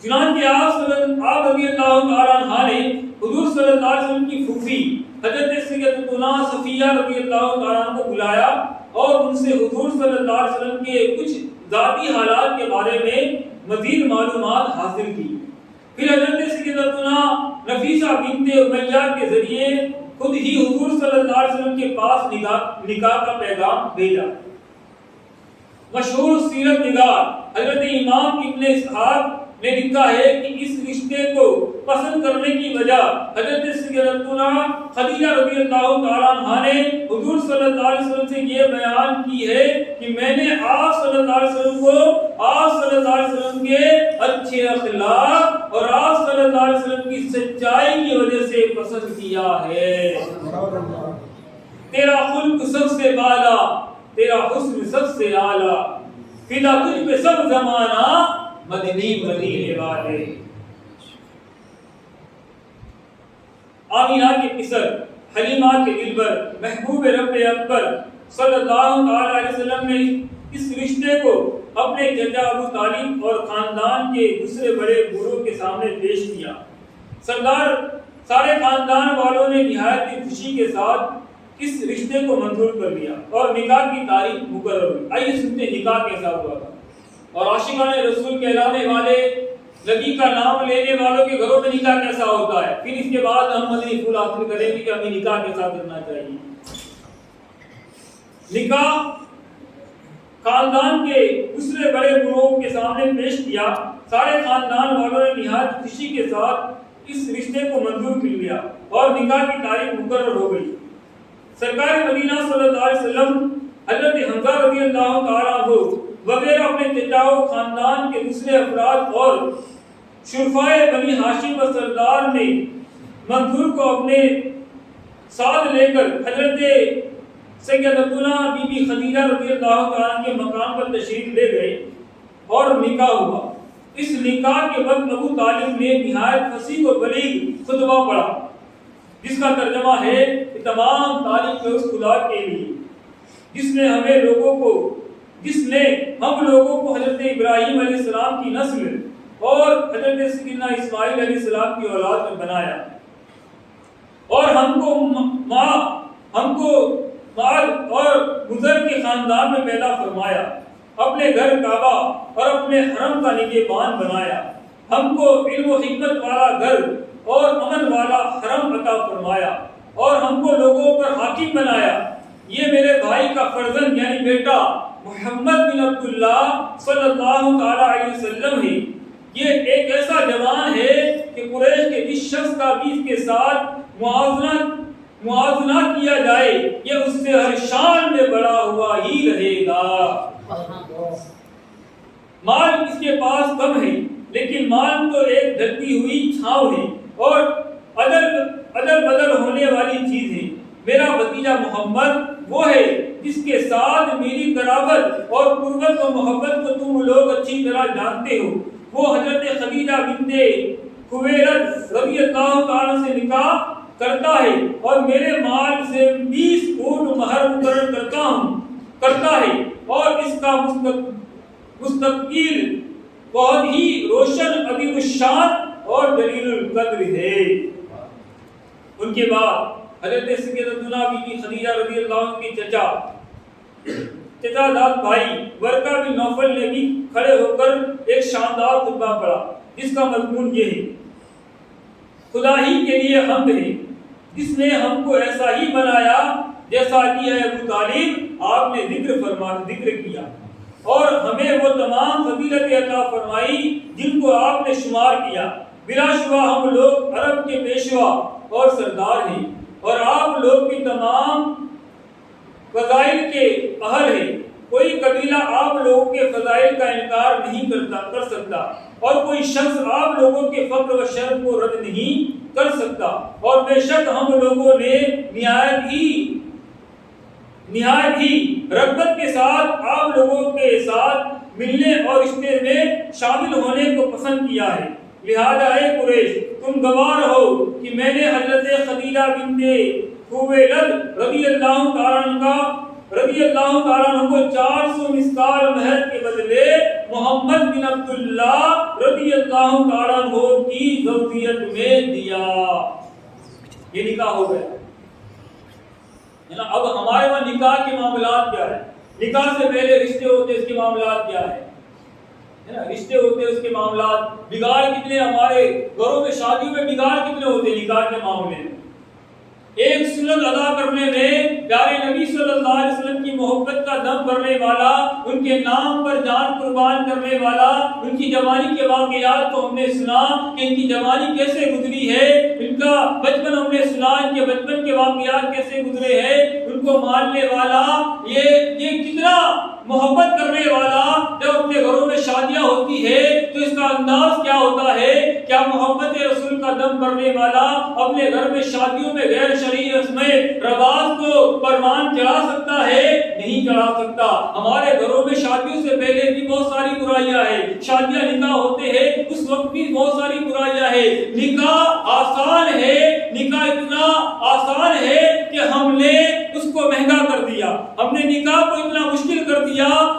چنانچہ آپ رضی اللہ تعالیٰ عنہ نے حضور صلی اللہ علیہ وسلم کی پھوپھی حضرت سیدتنا صفیہ رضی اللہ تعالیٰ عنہ کو بلایا اور ان سے حضور صلی اللہ علیہ وسلم کے کچھ ذاتی حالات کے بارے میں مزید معلومات حاصل کی۔ پھر حضرت سیدتنا نفیسہ بنت امیہ کے ذریعے خود ہی حضور صلی اللہ علیہ وسلم کے پاس نکاح کا پیغام بھیجا۔ مشہور سیرت نگار حضرت امام ابن اسحاق نے لکھا ہے کہ اس رشتے کو پسند کرنے کی وجہ حضرت سیدتنا خدیجہ رضی اللہ تعالیٰ عنہ نے حضور صلی اللہ علیہ وسلم سے یہ بیان کی ہے کہ میں نے آپ صلی اللہ علیہ وسلم کو آپ صلی اللہ علیہ وسلم کے اچھے اخلاق اور آپ صلی اللہ علیہ وسلم کی سچائی کی وجہ سے پسند کیا ہے۔ تیرا خلق سب سے بالا، تیرا حسن سب سے اعلیٰ، فدا تجھ پہ سب زمانہ مدنی مدینے والے۔ آمینہ کے پسر حلیمہ کے دلبر محبوب رب اکبر صلی اللہ علیہ وسلم نے اس رشتے کو اپنے چچا ابو طالب اور خاندان کے دوسرے بڑے بوڑھوں کے سامنے پیش کیا۔ سردار سارے خاندان والوں نے نہایت ہی خوشی کے ساتھ اس رشتے کو منظور کر لیا اور نکاح کی تاریخ مقرر ہوئی۔ آئیے سنتے ہیں نکاح کیسا ہوا تھا اور عاشقان رسول کہلانے والے نبی کا نام لینے والوں کے گھروں میں نکاح کیسا ہوتا ہے۔ پھر اس کے بعد ہم مدنی پھول حاصل کریں گے کہ ہمیں نکاح کیسا کرنا چاہیے۔ نکاح خاندان کے دوسرے بڑے گروہوں کے سامنے پیش کیا۔ سارے خاندان والوں نے نہایت خوشی کے ساتھ اس رشتے کو منظور کر لیا اور نکاح کی تاریخ مقرر ہو گئی۔ سرکار مدینہ صلی اللہ علیہ وسلم حضرت حمزہ رضی اللہ تعالیٰ عنہ وغیرہ اپنے چچاؤں خاندان کے دوسرے افراد اور شرفائے بنی ہاشم و سردار نے منظور کو اپنے ساتھ لے کر حضرت سیدتنا بی بی خدیجہ رضی اللہ تعالیٰ کے مقام پر تشریف لے گئے اور نکاح ہوا۔ اس نکاح کے وقت ابو طالب نے نہایت فصیح و بلیغ خطبہ پڑھا جس کا ترجمہ ہے کہ تمام تعریف ہے اس خدا کے لیے جس نے ہم لوگوں کو حضرت ابراہیم علیہ السلام کی نسل اور حضرت سیدنا اسماعیل علیہ السلام کی اولاد میں بنایا اور ہم کو مال اور بزرگ کے خاندان میں پیدا فرمایا، اپنے گھر کعبہ اور اپنے حرم کا نگہبان بنایا، ہم کو علم و حکمت والا گھر اور امن والا حرم عطا فرمایا اور ہم کو لوگوں پر حاکم بنایا یہ میرے بھائی کا فرزند یعنی بیٹا محمد بن عبداللہ صلی اللہ تعالی علیہ وسلم ہے، یہ ایک ایسا جوان ہے کہ قریش کے جس شخص کا بھی اس کے ساتھ موازنہ کیا جائے یہ اس سے ہر شان میں بڑا ہوا ہی رہے گا۔ مال اس کے پاس کم ہے لیکن مال تو ایک ڈھلتی ہوئی چھاؤں ہے اور ادل بدل ہونے والی چیز ہے۔ میرا بھتیجا محمد وہ ہے جس کے ساتھ میری قرابت اور قربت و محبت کو تم لوگ اچھی طرح جانتے ہو۔ وہ حضرت خدیجہ بنت خویلد رضی اللہ تعالیٰ سے نکاح کرتا ہے اور میرے مال سے 20 اونٹ مہر مقرر کرتا ہے اور اس کا مستقبل بہت ہی روشن عظیم الشان اور جلیل القدر ہے۔ ان کے بعد حضرت سیدتنا بی بی خدیجہ رضی اللہ عنہ کے چچا داد بھائی ورقہ بن نوفل نے بھی کھڑے ہو کر ایک شاندار خطبہ پڑھا جس کا مضمون یہ ہے، خدا ہی کے لیے حمد ہے جس نے ہم کو ایسا ہی بنایا جیسا کہ ابو طالب آپ نے ذکر کیا اور ہمیں وہ تمام فضیلت عطا فرمائی جن کو آپ نے شمار کیا۔ بلا شبہ ہم لوگ عرب کے پیشوا اور سردار ہیں اور آپ لوگ بھی تمام فضائل کے اہل ہیں۔ کوئی قبیلہ آپ لوگوں کے فضائل کا انکار نہیں کر سکتا اور کوئی شخص آپ لوگوں کے فقر و شرف کو رد نہیں کر سکتا، اور بے شک ہم لوگوں نے نہایت ہی رغبت کے ساتھ آپ لوگوں کے ساتھ ملنے اور رشتے میں شامل ہونے کو پسند کیا ہے۔ لہذا اے قریش تم گواہ رہو کہ میں نے حضرت خدیجہ بنت خویلد رضی اللہ تعالیٰ عنہ کو 400 مسکال مہر کے بدلے محمد بن عبداللہ رضی اللہ تعالیٰ عنہ کی زوجیت میں دیا۔ یہ نکاح ہو گیا۔ اب ہمارے وہاں نکاح کے معاملات کیا ہے؟ نکاح سے پہلے رشتے ہوتے اس کے معاملات کیا ہے؟ رشتے ہوتے اس کے معاملات، بگاڑ کتنے ہمارے گھروں میں شادیوں میں بگاڑ کتنے ہوتے نکاح کے معاملے میں۔ ایک سنت ادا کرنے میں پیارے نبی صلی اللہ علیہ وسلم کی محبت کا دم بھرنے والا، ان کے نام پر جان قربان کرنے والا، ان کی جوانی کے واقعات کو ہم نے سنا کہ ان کی جوانی کیسے گزری ہے، ان کا بچپن ہم نے سنا، ان کے بچپن کے واقعات کیسے گزرے ہیں، ان کو ماننے والا یہ کتنا محبت کرنے والا جب اپنے گھروں میں شادیاں ہوتی ہے تو اس کا انداز کیا ہوتا ہے؟ کیا محبت رسول کا دم بھرنے والا اپنے گھر میں شادیوں میں غیر شرعی رسمیں رواج کو پروان چڑھا سکتا ہے؟ نہیں چڑھا سکتا۔ ہمارے گھروں میں شادیوں سے پہلے بھی بہت ساری برائیاں ہیں، شادیاں نکاح ہوتے ہیں اس وقت بھی بہت ساری برائیاں ہیں۔ نکاح آسان ہے، نکاح اتنا آسان ہے کہ ہم نے اس کو مہنگا کر دیا، ہم نے نکاح کو اتنا مشکل کر دیا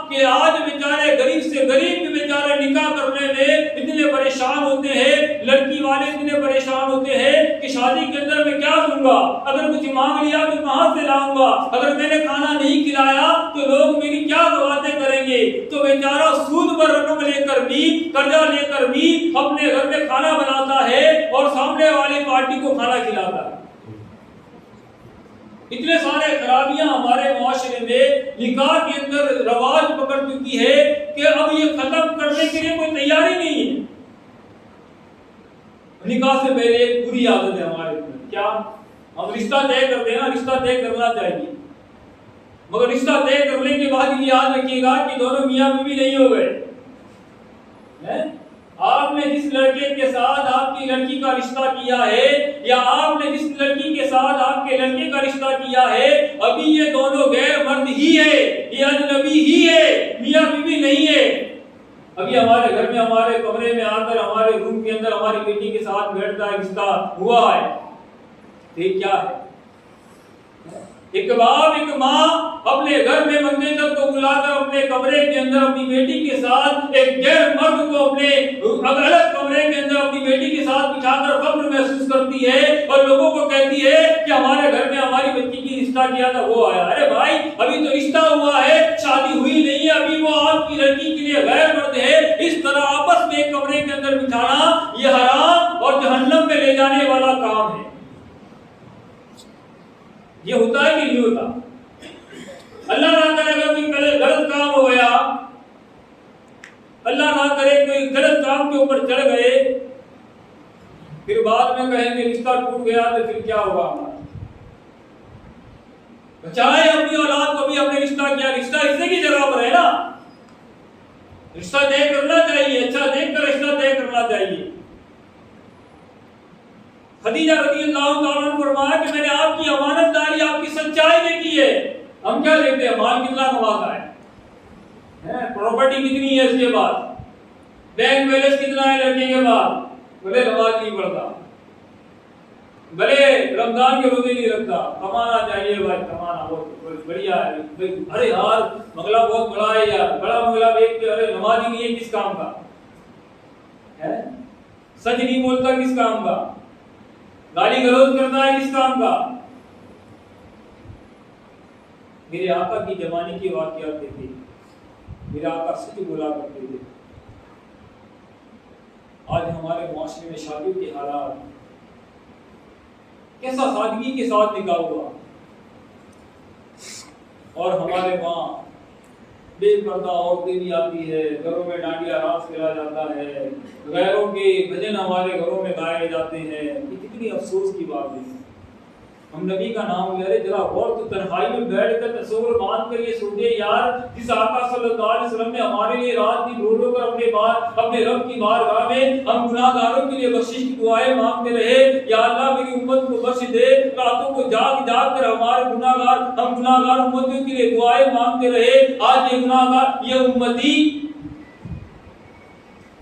کہ آج بیچارے غریب سے غریب بھی بیچارے نکاح کرنے میں اتنے پریشان ہوتے ہیں، لڑکی والے اتنے پریشان ہوتے ہیں کہ شادی کے اندر میں کیا دوں گا، اگر کچھ مانگ لیا تو کہاں سے لاؤں گا، اگر میں نے کھانا نہیں کھلایا تو لوگ میری کیا باتیں کریں گے۔ تو بیچارہ سود پر رقم لے کر بھی، قرضہ لے کر بھی اپنے گھر میں کھانا بناتا ہے اور سامنے والی پارٹی کو کھانا کھلاتا ہے۔ اتنے سارے خرابیاں ہمارے معاشرے میں نکاح کے اندر رواج پکڑ چکی ہے کہ اب یہ ختم کرنے کے لیے کوئی تیاری نہیں ہے۔ نکاح سے پہلے ایک بری عادت ہے ہمارے اندر، کیا؟ ہم رشتہ طے کرتے ہیں نا، رشتہ طے کرنا چاہیے، مگر رشتہ طے کرنے کے بعد یہ یاد رکھیے گا کہ دونوں میاں بیوی نہیں ہو گئے۔ آپ نے جس لڑکے کے ساتھ آپ کی لڑکی کا رشتہ کیا ہے یا آپ نے جس لڑکی کے ساتھ آپ کے لڑکے کا رشتہ کیا ہے، ابھی یہ دونوں غیر مرد ہی ہے، یہ اجنبی ہی ہے، میاں بیوی نہیں ہے۔ ابھی ہمارے گھر میں ہمارے کمرے میں آ کر ہمارے روم کے اندر ہماری بیٹی کے ساتھ بیٹھتا ہے، رشتہ ہوا ہے، یہ کیا ہے؟ ایک باپ ایک ماں اپنے گھر میں منگیتر کو بلا کر اپنے کمرے کے اندر اپنی بیٹی کے ساتھ ایک غیر مرد کو اپنے الگ کمرے کے اندر اپنی بیٹی کے ساتھ بٹھا کر فخر محسوس کرتی ہے اور لوگوں کو کہتی ہے کہ ہمارے گھر میں ہماری بچی کی رشتہ کیا تھا وہ آیا۔ ارے بھائی ابھی تو رشتہ ہوا ہے، شادی ہوئی نہیں ہے، ابھی وہ آپ کی لڑکی کے لیے غیر مرد ہے۔ اس طرح آپس میں ایک کمرے کے اندر بٹھانا یہ حرام اور جہنم میں لے جانے والا کام ہے۔ یہ ہوتا ہے کہ نہیں ہوتا؟ اللہ نہ کرے اگر کوئی غلط کام ہو گیا، اللہ نہ کرے کوئی غلط کام کے اوپر چڑھ گئے، پھر بعد میں کہیں گے رشتہ ٹوٹ گیا تو پھر کیا ہوگا ہمارا؟ بچائے اپنی اولاد کو بھی اپنے رشتہ کیا، رشتہ حصے کی جگہ پر ہے نا، رشتہ طے کرنا چاہیے، اچھا دیکھ کر رشتہ طے کرنا چاہیے۔ خدیجہ رضی اللہ تعالیٰ عنہ نے فرمایا کہ میں نے آپ کی امانت داری، آپ کی سچائی دیکھی ہے۔ ہم کیا دیکھتے ہیں؟ مال کتنا کماتا ہے، پراپرٹی کتنی ہے، اس کے بعد بینک بیلنس کتنا ہے لڑکے کے بعد، بھلے نماز نہیں پڑھتا، بھلے رمضان کے روزے نہیں رکھتا، کمانا چاہیے بھائی، کمانا بہت بڑھیا ہے۔ ارے یار بنگلہ بہت بڑا ہے یار، بڑا بنگلہ دیکھ کے ارے نماز ہی نہیں ہے کس کام کا ہے، سچ نہیں بولتا کس کام کا، گالی گلوچ کرتا ہے کس کام کا۔ میرے آقا کی جوانی کے واقعات دیکھیں، میرے آقا سچ بولا کرتے تھے۔ آج ہمارے معاشرے میں شادیوں کے حالات کیسا سادگی کے ساتھ نکاح ہوا، اور ہمارے وہاں بے پردہ عورتیں بھی آتی ہے، گھروں میں ڈانڈیا راس کھیلا جاتا ہے، غیروں کے بھجن ہمارے گھروں میں گائے جاتے ہیں۔ یہ کتنی افسوس کی بات ہے۔ ہم نبی کا نام لے رہے، ذرا غور تو تنہائی میں بیٹھ کر تصور باندھ کر یہ سوچے یار، جس آقا صلی اللہ علیہ وسلم نے ہمارے لیے رات دن رو رو کر اپنے رب کی بارگاہ میں ہم گناہ گاروں کے لیے بخشش کی دعائیں مانگتے رہے، یا اللہ میری امت کو بخش دے، راتوں کو جاگ جاگ کر ہم گناہ گار امتوں کے لیے دعائیں مانگتے رہے۔ آج یہ گناہ گار، یہ امتی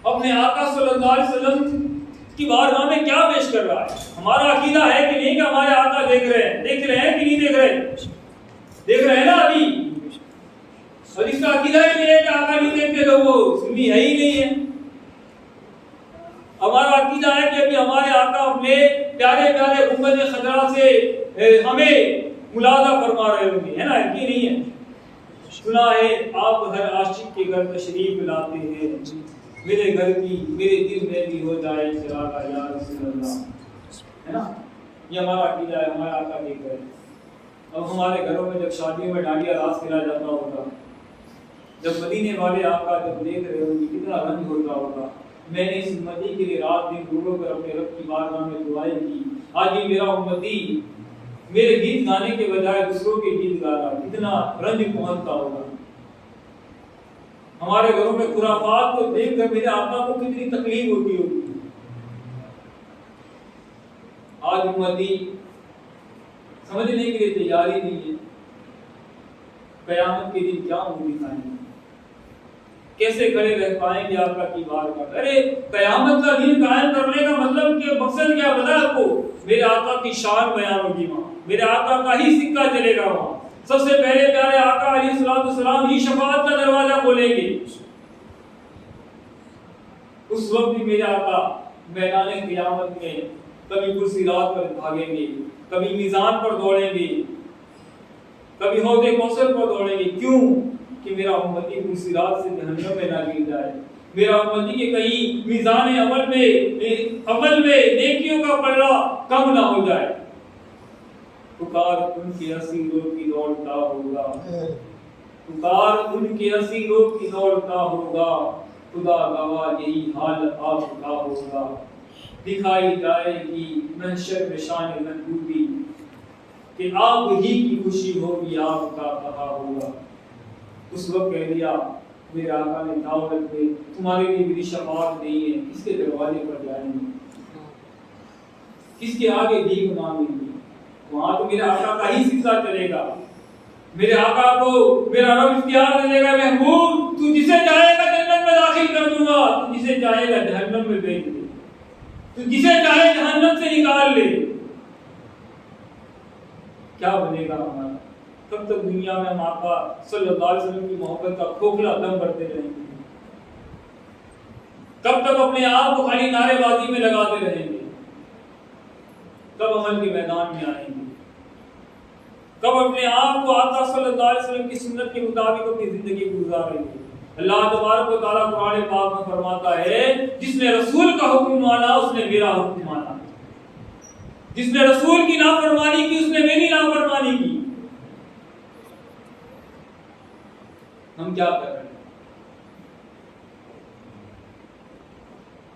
اپنے آقا صلی اللہ علیہ وسلم کی بارگاہ میں کیا پیش کر رہا ہے؟ ہمارا عقیدہ ہے کہ نہیں کہ ہمارے آقا دیکھ رہے ہیں کہ نہیں دیکھ رہے ہیں نا ابھی؟ اور اس کا عقیدہ ہی نہیں ہے کہ آقا نہیں دیکھتے تو وہ سنی ہے ہی نہیں ہے۔ ہمارا عقیدہ ہے کہ ابھی ہمارے آقا اپنے پیارے پیارے گنبد خضرا سے ہمیں ملاحظہ فرما رہے ہوں گے، ہے نا؟ کہ نہیں ہے؟ سنا ہے آپ ہر عاشق کے گھر تشریف لاتے ہیں، میرے گھر کی میرے دل میں بھی ہو جائے چراغا یا رسول اللہ، ہے نا؟ یہ ہمارا عقیدہ ہے، ہمارا آقا دیکھ رہے ہیں۔ اب ہمارے گھروں میں جب شادیوں میں ڈانڈیا راس کھیلا جاتا ہوگا، جب مدینے والے آقا جب دیکھ رہے ہوں گے کتنا رنج ہوتا ہوگا۔ میں نے اس امتی کے لیے رات دن رو رو کر اپنے رب کی بارگاہ میں دعائیں کی، آج یہ میرا امتی میرے گیت گانے کے بجائے دوسروں کے گیت گا رہا، کتنا رنج پہنچتا ہوگا۔ ہمارے گھروں میں خرافات کو دیکھ کر میرے آقا کو کتنی تکلیف ہوتی ہوگی۔ آج امتی سمجھنے کے لیے تیاری نہیں ہے، قیامت کے دن کیا امید آئیں گے، کیسے کھڑے رہ پائیں گے آقا کی بارگاہ۔ ارے قیامت کا دن قائم کرنے کا مطلب کہ مقصد کیا پتا آپ کو؟ میرے آقا کی شان بیان ہوگی وہاں، میرے آقا کا ہی سکہ چلے گا وہاں۔ سب سے پہلے پیارے آقا علیہ السلام ہی شفاعت کا دروازہ کھولیں گے۔ اس وقت بھی میرے آقا میدان قیامت میں کبھی کرسی رات پر بھاگیں گے، کبھی میزان پر دوڑیں گے، کبھی حوض کوثر پر دوڑیں گے۔ کیوں؟ کہ میرا امتی کرسی رات سے جہنم میں نہ گر جائے، میرا امتی کے کہیں میزان عمل میں نیکیوں کا پلڑا کم نہ ہو جائے۔ پکار ان کے اسیروں کی دوڑتا ہوگا، پکار ان کے اسیروں کی دوڑتا ہوگا، خدا گواہ یہی حال آپ کا ہوگا۔ دکھائی جائے گی محشر میں شان محبوبی، کہ آپ ہی کی خوشی ہوگی آپ کا کہا ہوگا۔ اس وقت کہہ دیا میرے آقا نے دعوت دے، تمہارے لیے میری شفاعت نہیں ہے، کس کے دروازے پر جائیں گے، کس کے آگے بھیک مانگیں گے؟ وہاں تو میرے آقا کا ہی سلسلہ چلے گا، میرے آقا کو میرا رب اختیار دے گا، محبوب تو جسے چاہے گا جنت میں داخل کر دوں گا، تو جسے چاہے گا جہنم میں بھیج دے، تو جسے چاہے جہنم سے نکال لے۔ کیا بنے گا ہمارا؟ کب تک دنیا میں ہم آقا صلی اللہ علیہ وسلم کی محبت کا کھوکھلا دم بھرتے رہیں گے؟ کب تک اپنے آپ کو خالی نعرے بازی میں لگاتے رہیں گے؟ کب عمل کے میدان میں آئیں گے؟ کب اپنے آپ کو آقا صلی اللہ علیہ وسلم کی سنت کے مطابق اپنی زندگی گزاریں گے؟ اللہ تبارک و تعالیٰ قرآن پاک میں فرماتا ہے جس نے رسول کا حکم مانا اس نے میرا حکم مانا، جس نے رسول کی نافرمانی کی اس نے میری نافرمانی کی۔ ہم کیا کر رہے ہیں؟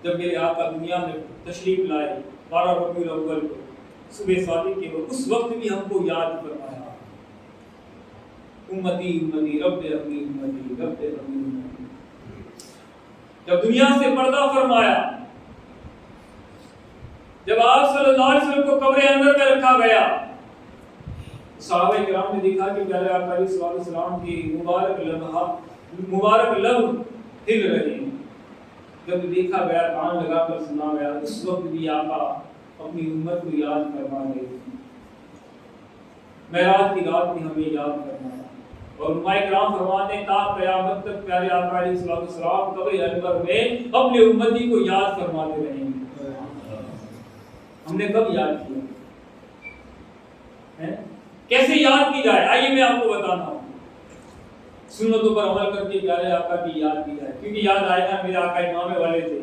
جب میرے آقا دنیا میں تشریف لائے 12 ربیع الاول کو صبح صادق کے وقت، اس وقت بھی ہم کو یاد فرمایا، امتی امتی رب ارحمنی امتی رب ارحمنی امتی۔ جب دنیا سے پردہ فرمایا، جب آپ صلی اللہ علیہ وسلم کو قبر اندر میں رکھا گیا، صحابہ کرام نے دیکھا کہ پیارے آقا علیہ الصلوۃ والسلام کی مبارک لب ہل رہے ہیں۔ جب دیکھا گیا، کان لگا کر سنا گیا، اس وقت بھی آقا اپنی امت کو یاد فرما رہے تھے۔ معراج کی رات میں ہمیں یاد کرنا ہے، اور علماء کرام فرماتے ہیں تا قیامت تک پیارے آقا علیہ الصلوۃ والسلام قبر انور میں اپنے امتی کو یاد فرماتے رہیں گے۔ ہم نے کب یاد کیا ہے؟ کیسے یاد کی جائے؟ آئیے میں آپ کو بتانا ہوں۔ سنتوں پر عمل کر کے پیارے آقا کی یاد کی جائے، کیونکہ یاد آئے گا میرے آقا امام والے تھے،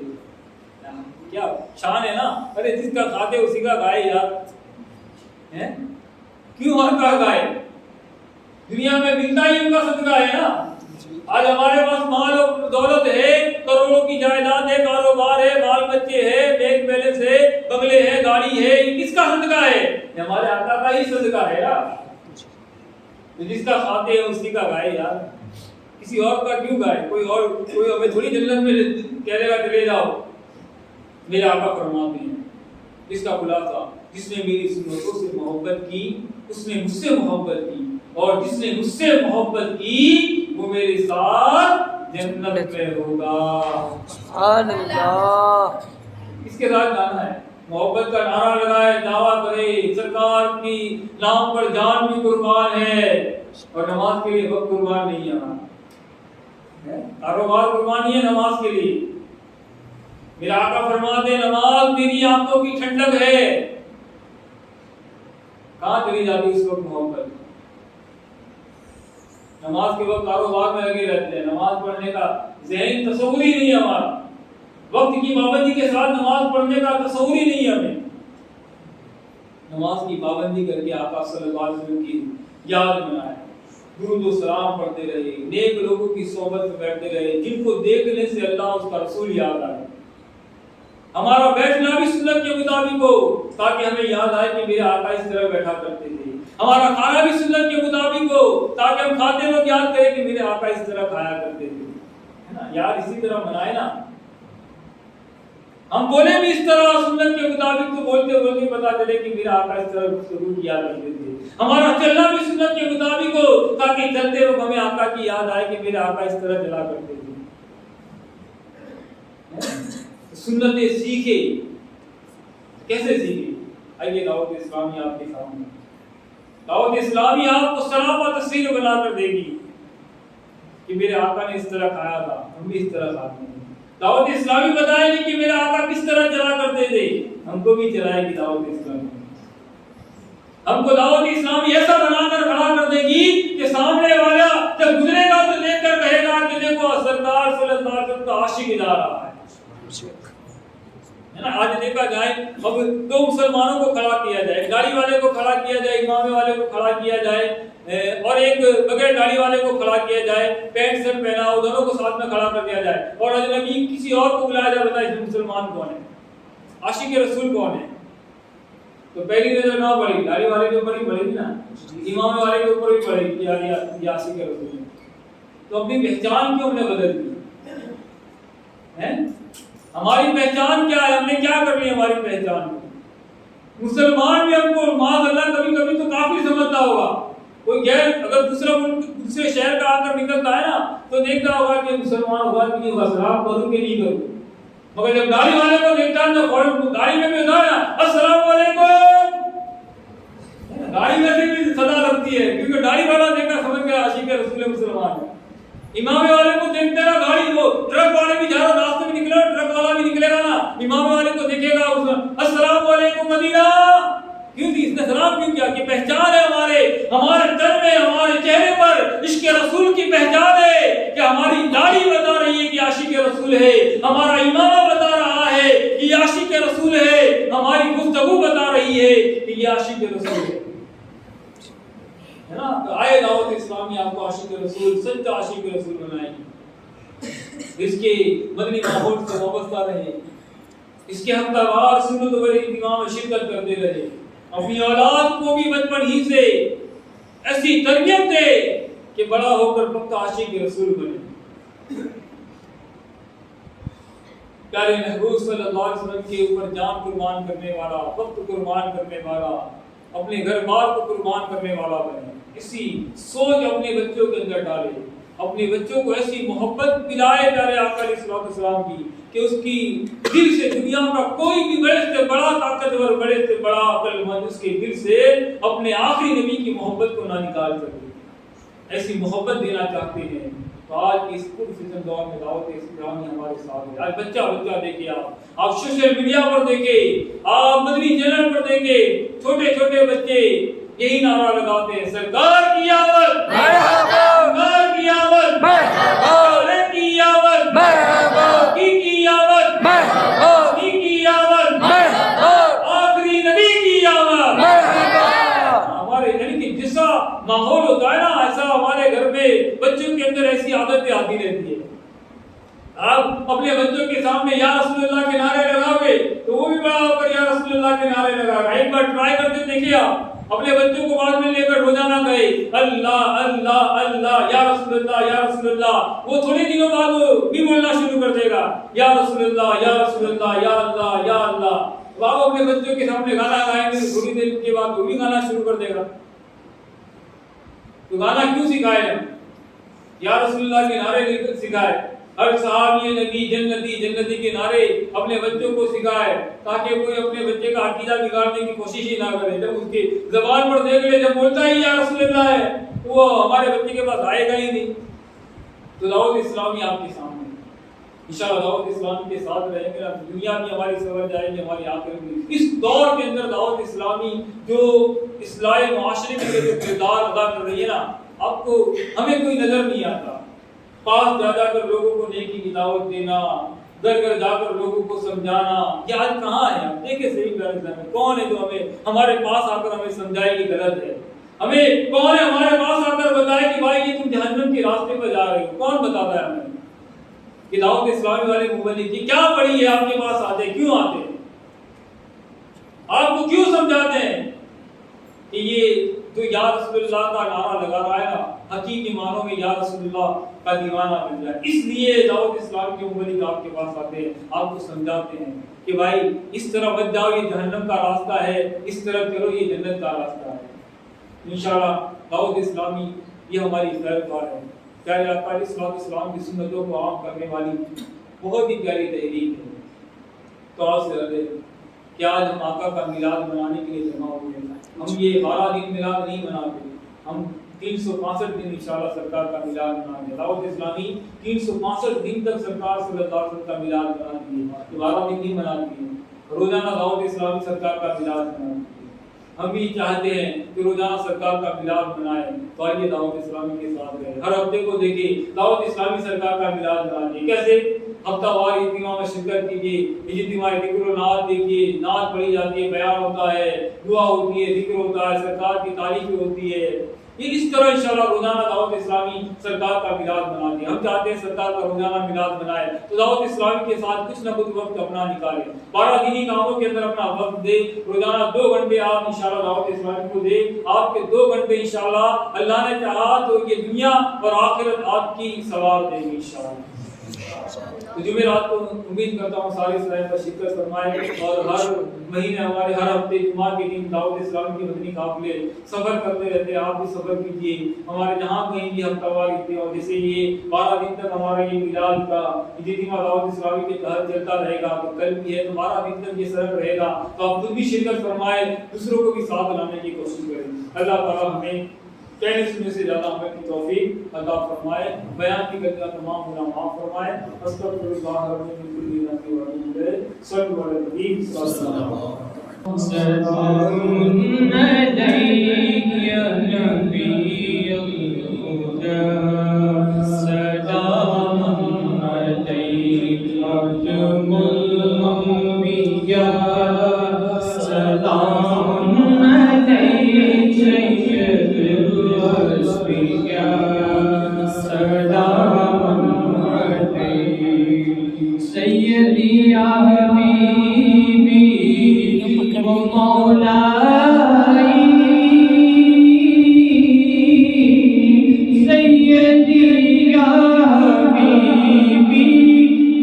کیا شان ہے نا، ارے جس کا کھاتے اسی کا گائے یار، کیوں ہر کا گائے؟ دنیا میں ملتا ہی ان کا صدقہ ہے نا۔ آج ہمارے پاس مال و دولت ہے، کروڑوں کی جائیداد ہے، کاروبار ہے، بال بچے ہے، بینک بیلنس ہے، بنگلے ہے، گاڑی ہے، یہ کس کا صدقہ ہے؟ یہ ہمارے آقا کا ہی صدقہ ہے یار۔ جس کا کھاتے ہیں اسی کا گائے یار، کسی اور کا کیوں گائے؟ کوئی ہمیں تھوڑی جنت میں کہہ دے گا چلے جاؤ۔ میرے آقا فرماتے ہیں جس کا خلاصہ، جس نے میری سنتوں سے محبت کی اس نے مجھ سے محبت کی، اور جس نے مجھ سے محبت کی وہ میرے ساتھ جنت میں ہوگا۔ سبحان اللہ۔ اس کے ساتھ جانا ہے، محبت کا نعرہ لگائے، دعویٰ کرے، سرکار کی نام پر جان بھی قربان ہے، اور نماز کے لیے وقت قربان نہیں ہے، کاروبار قربان نہیں ہے نماز کے لیے۔ میرا آقا فرماتے ہیں نماز میری آنکھوں کی ٹھنڈک ہے۔ کہاں چلی جاتی اس وقت محبت؟ نماز کے وقت کاروبار میں لگے رہتے ہیں، نماز پڑھنے کا ذہن تصور ہی نہیں ہے ہمارا، وقت کی پابندی کے ساتھ نماز پڑھنے کا تصور ہی نہیں ہے ہمیں۔ نماز کی پابندی کر کے آقا صلی اللہ علیہ وسلم کی یاد منائے، درود و سلام پڑھتے رہے، نیک لوگوں کی صحبت میں بیٹھتے رہے، جن کو دیکھنے سے اللہ اس کا رسول یاد آئے۔ ہمارا بیٹھنا بھی سنت کے مطابق ہو، تاکہ ہمیں یاد آئے کہ میرے آقا اس طرح بیٹھا کرتے تھے۔ ہمارا کھانا بھی سنت کے مطابق ہو، تاکہ ہم کھاتے وقت یاد کریں کہ میرے آقا اس طرح کھایا کرتے تھے۔ یار اسی طرح منائے نا، ہم بولے بھی اس طرح سنت کے مطابق، تو بولتے بولتے پتا چلے کہ میرا آقا اس طرح گفتگو کیا کرتے تھے۔ ہمارا چلنا بھی سنت کے مطابق ہو، تاکہ چلتے وقت ہمیں آقا کی یاد آئے کہ میرے آقا اس طرح چلا کرتے تھے۔ سنتیں سیکھے، کیسے سیکھے؟ آئیے دعوت اسلامی آپ کے سامنے، دعوت اسلامی آپ کو سراپا تصویر بنا کر دے گی کہ میرے آقا نے اس طرح کھایا تھا، ہم بھی اس طرح کھاتے ہیں۔ دعوت اسلامی بتائے گی کہ میرے آقا کس طرح چلا کرتے تھے، ہم کو بھی چلائے گی دعوت اسلامی۔ ہم کو دعوت اسلامی ایسا بنا کر کھڑا کر دے گی کہ سامنے والا جب گزرے گا تو دیکھ کر کہے گا کہ دیکھو سرکار صلی اللہ علیہ وسلم کا عاشق جا رہا ہے نا۔ آج دیکھا جائے اب دو مسلمانوں کو کھڑا کیا جائے، داڑھی والے کو کھڑا کیا جائے، امامے والے کو کھڑا کیا جائے، اور ایک بغیر داڑھی والے کو کھڑا کیا جائے، پینٹ شرٹ پہنا ہو، دونوں کو ساتھ میں کھڑا کر دیا جائے، اور اجنبی کسی اور کو بلایا جائے، بتائیں اس میں مسلمان کون ہے، عاشق رسول کون ہے؟ تو پہلی نظر نہ پڑے گی، داڑھی والے کے اوپر ہی پڑے گی نا، امامے والے کے اوپر ہی پڑے گی یہ عاشق رسول ہے۔ تو اپنی پہچان کیوں ہم نے بدل دی ہے؟ ہماری پہچان کیا ہے؟ ہم نے کیا کر لی ہماری پہچان کو؟ مسلمان بھی ہم کو معاذ اللہ کبھی کبھی تو کافی سمجھتا ہوگا، کوئی غیر اگر دوسرا ملک دوسرے شہر کا آ کر نکلتا ہے نا تو دیکھتا ہوگا کہ مسلمان ہوگا کہ نہیں ہوگا، سلام کروں کہ نہیں کروں، مگر جب داڑھی والے کو دیکھتا ہے تو فوراً داڑھی میں بھی ہوتا ہے نا السلام علیکم، داڑھی میں سے بھی صدا لگتی ہے، کیونکہ داڑھی والا دیکھا سمجھ گیا عاشق رسول مسلمان ہے۔ امام والے کو دیکھتے نا گاڑی کو، ٹرک والے بھی جا رہا راستے میں نکلا، ٹرک والا بھی نکلے گا نا، امام والے کو دیکھے گا اس السلام علیکم مدینہ، کیوں تھی اس نے سلام کیوں کیا؟ کہ پہچان ہے ہمارے تن میں، ہمارے چہرے پر عشق رسول کی پہچان ہے، کہ ہماری داڑھی بتا رہی ہے کہ عاشق رسول ہے، ہمارا امامہ بتا رہا ہے کہ یہ عاشق رسول ہے، ہماری گفتگو بتا رہی ہے کہ یہ عاشق رسول ہے ہے نا؟ آئے دعوت اسلامی آپ کو عاشق رسول، سچا عاشق رسول بنائے گی، اس کے مدنی ماحول سے وابستہ رہے، اس کے ہفتہ سنت و اجتماع میں شرکت کرتے رہے، اپنی اولاد کو بھی بچپن ہی سے ایسی تربیت دے کہ بڑا ہو کر پکا عاشق رسول بنے۔ پیارے محبوب صلی اللہ علیہ وسلم کے اوپر جان قربان کرنے والا، وقت قربان کرنے والا، اپنے گھر بار کو قربان کرنے والا بنے، اسی سوچ اپنے بچوں کے اندر ڈالے، اپنے بچوں کو ایسی محبت دلائے پیارے آقا علیہ الصلوۃ والسلام کی کہ اس کی دل سے دنیا کا کوئی بھی بڑے سے بڑا طاقتور، بڑے سے بڑا عقل مند اس کے دل سے اپنے آخری نبی کی محبت کو نہ نکال سکے۔ ایسی محبت دینا چاہتے ہیں تو آج کی اس پرفتن دور میں دعوت اسلامی ہمارے ساتھ ہے۔ آج بچہ بچہ دیکھیں، آپ سوشل میڈیا پر دیکھیں، آپ مدنی چینل پر دیکھیں، چھوٹے چھوٹے بچے یہی نعرہ لگاتے ہیں، سرکار کی آمد، سرکار کی آمد، کی آمد، کی آمد، کی آمد، آخری نبی کی آمد۔ ہمارے یعنی کہ جیسا ماحول ہوتا ہے نا، ایسا ہمارے گھر میں بچوں کے اندر ایسی عادتیں آتی رہتی ہے۔ آپ اپنے بچوں کے سامنے یا رسول اللہ کے نعرے لگاوے تو وہ بھی بڑا ہو کر یا رسول اللہ کے نعرے لگا گا۔ ایک بار ٹرائی کرتے دیکھیے، آپ اپنے بچوں کو بعد میں لے کر روزانہ گئے اللہ اللہ اللہ یا رسول اللہ یا رسول اللہ، وہ تھوڑے دنوں بعد وہ بھی بولنا شروع کر دے گا یا رسول اللہ یا رسول اللہ یا اللہ یا اللہ۔ آپ اپنے بچوں کے سامنے گانا گائیں گے، تھوڑی دیر کے بعد وہ بھی گانا شروع کر دے گا۔ تو گانا کیوں سکھائے ہم؟ یا رسول اللہ کے نعرے سکھائے، ہر صحابی نبی جنتی جنتی کے نعرے اپنے بچوں کو سکھائے تاکہ کوئی اپنے بچے کا عقیدہ بگاڑنے کی کوشش ہی نہ کرے۔ جب اس کی زبان پر دیکھ لے، جب بولتا ہی یا رسول اللہ ہے تو وہ ہمارے بچے کے پاس آئے گا ہی نہیں۔ تو دعوت اسلامی آپ کے سامنے، انشاءاللہ دعوت اسلامی کے ساتھ رہیں گے، دنیا بھی ہماری سنور جائے گی، ہماری آخرت بھی۔ اس دور کے اندر دعوت اسلامی جو اصلاح معاشرے کے لیے جو کردار ادا کر رہی ہے نا، آپ کو ہمیں کوئی نظر نہیں آتا۔ پاس جا کر لوگوں کو نیکی کی دعوت دینا، گھر گھر جا کر لوگوں کو سمجھانا، یہ آج کہاں ہے؟ آپ دیکھیں صحیح میں کون ہے جو ہمارے پاس آ کر ہمیں سمجھائے کہ غلط ہے؟ ہمیں کون ہے ہمارے پاس آ کر بتائے کہ بھائی یہ تم جہنم کے راستے پر جا رہے ہو؟ کون بتاتا ہے ہمیں؟ کہ دعوت اسلامی والے مبلغ کی کیا پڑھی ہے آپ کے پاس آتے؟ کیوں آتے ہیں؟ آپ کو کیوں سمجھاتے ہیں کہ یہ جو یا رسول اللہ کا نعرہ لگا رہا ہے نا، حقیقی معنوں میں یا رسول اللہ کا دیوانہ بن جائے؟ اس لیے دعوت اسلام کے مبلغ آپ کے پاس آتے ہیں، آپ کو سمجھاتے ہیں کہ بھائی اس طرح مت جاؤ، یہ جہنم کا راستہ ہے، اس طرف چلو یہ جنت کا راستہ ہے۔ انشاءاللہ دعوت اسلامی یہ ہماری خیر کار ہے۔ پیارے آقا علیہ الصلوۃ والسلام کی سنتوں کو عام کرنے والی بہت ہی پیاری تحریک ہے۔ تو آج سے رہے کہ آج ہم آقا کا میلاد منانے کے لیے جمع ہوئے ہیں۔ ہم یہ 12 دن میلاد نہیں مناتے، ہم 365 دن انشاءاللہ سرکار کا میلاد منائیں گے۔ دعوت اسلامی 365 دن تک سرکار صلی اللہ علیہ وسلم کا میلاد مناتی ہے، 12 دن نہیں مناتی ہے۔ روزانہ دعوت اسلامی سرکار کا میلاد مناتی ہے۔ ہم بھی چاہتے ہیں کہ روزانہ سرکار کا میلاد منائیں، تو آئیے دعوت اسلامی کے ساتھ رہیں۔ ہر ہفتے کو دیکھیں دعوت اسلامی سرکار کا میلاد منائیے۔ کیسے؟ ہفتہ وار اجتماع میں شرکت کیجیے، اجتماع ذکر و نعت دیکھیے، نعت پڑھی جاتی ہے، بیان ہوتا ہے، دعا ہوتی ہے، ذکر ہوتا ہے، سرکار کی تعریف ہوتی ہے۔ یہ اس طرح انشاءاللہ روزانہ دعوت اسلامی سرکار کا میلاد مناتے ہیں۔ ہم چاہتے ہیں سرکار کا روزانہ میلاد منائے، تو دعوت اسلامی کے ساتھ کچھ نہ کچھ وقت اپنا نکالیں، 12 دینی کاموں کے اندر اپنا وقت دے۔ روزانہ 2 گھنٹے آپ انشاءاللہ دعوت اسلامی کو دے، آپ کے 2 گھنٹے انشاءاللہ اللہ نے چاہا تو یہ دنیا اور آخرت آپ کی سوار دے گی انشاءاللہ۔ تو جمعرات کو امید کرتا ہوں ساری اسرائیل پر شرکت فرمائے، اور ہر مہینے ہمارے ہر ہفتے جمعہ کے دن دعوت اسلامی کے مدنی قافلے سفر کرتے رہتے ہیں، آپ بھی سفر کیجیے۔ ہمارے جہاں کہیں بھی ہفتہ وار اجتماع، جیسے یہ 12 دن تک ہمارا یہ میلاد کا اجتماع دعوت اسلامی کے تحت چلتا رہے گا، تو کل بھی ہے تو 12 دن تک یہ سفر رہے گا، تو آپ خود بھی شرکت فرمائے، دوسروں کو بھی ساتھ لانے کی کوشش کریں۔ اللہ تعالیٰ ہمیں کہنے سننے سے زیادہ ہمیں کی توفیق عطا فرمائے، بیان کی غلطیاں تمام گناہ معاف فرمائے۔ استغفر اللہ رب من کل ذنب و اتوب الیہ۔ صلوا علی النبی صلی اللہ علیہ وسلم۔ سلام علیک یا نبی الہدی، سلام علیک خاتم الانبیاء، سلام علیک سید مولائی سیدی یا حبیبی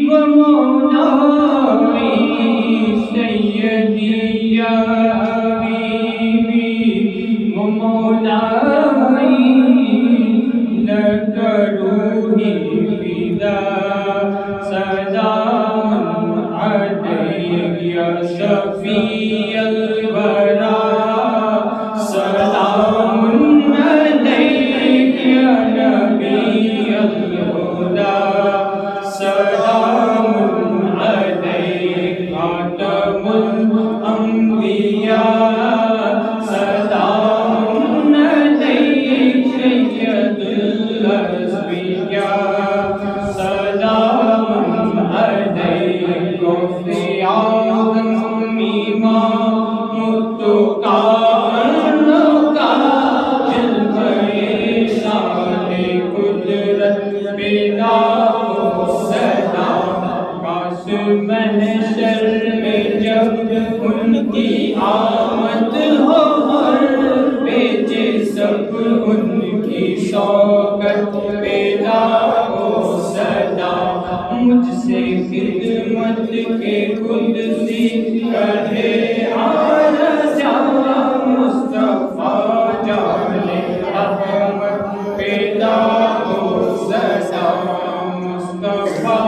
و مولائی سیدی یا حبیبی و مولائی لک روحی فدا سلام علیک یا شفیع الورا سلام علیک یا نبی الہدا سلام علیک خاتم الانبیاء سلام علیک سید الاصفیاء سلام علیک غوث اعظم امام متقابل جلوہ شان قدرت بلا سلام کاش محشر میں جب ان کی آمد ہو ہر بیچے سب ان کی شوکت پیدا ہو سلام مجھ سے خدمت کے قدسی کہے آرزا مصطفیٰ جان احمد پیدا ہو سلام مصطفیٰ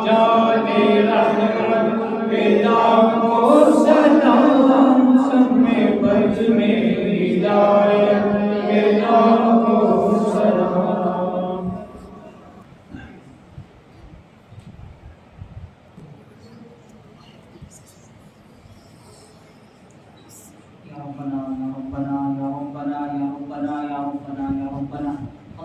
جان احمد پیدا ہو سلام سمے بج میں ہدایت پیدا ہو سلام یا ربنا یا ربنا یا ربنا یا ربنا یا ربنا یا ربنا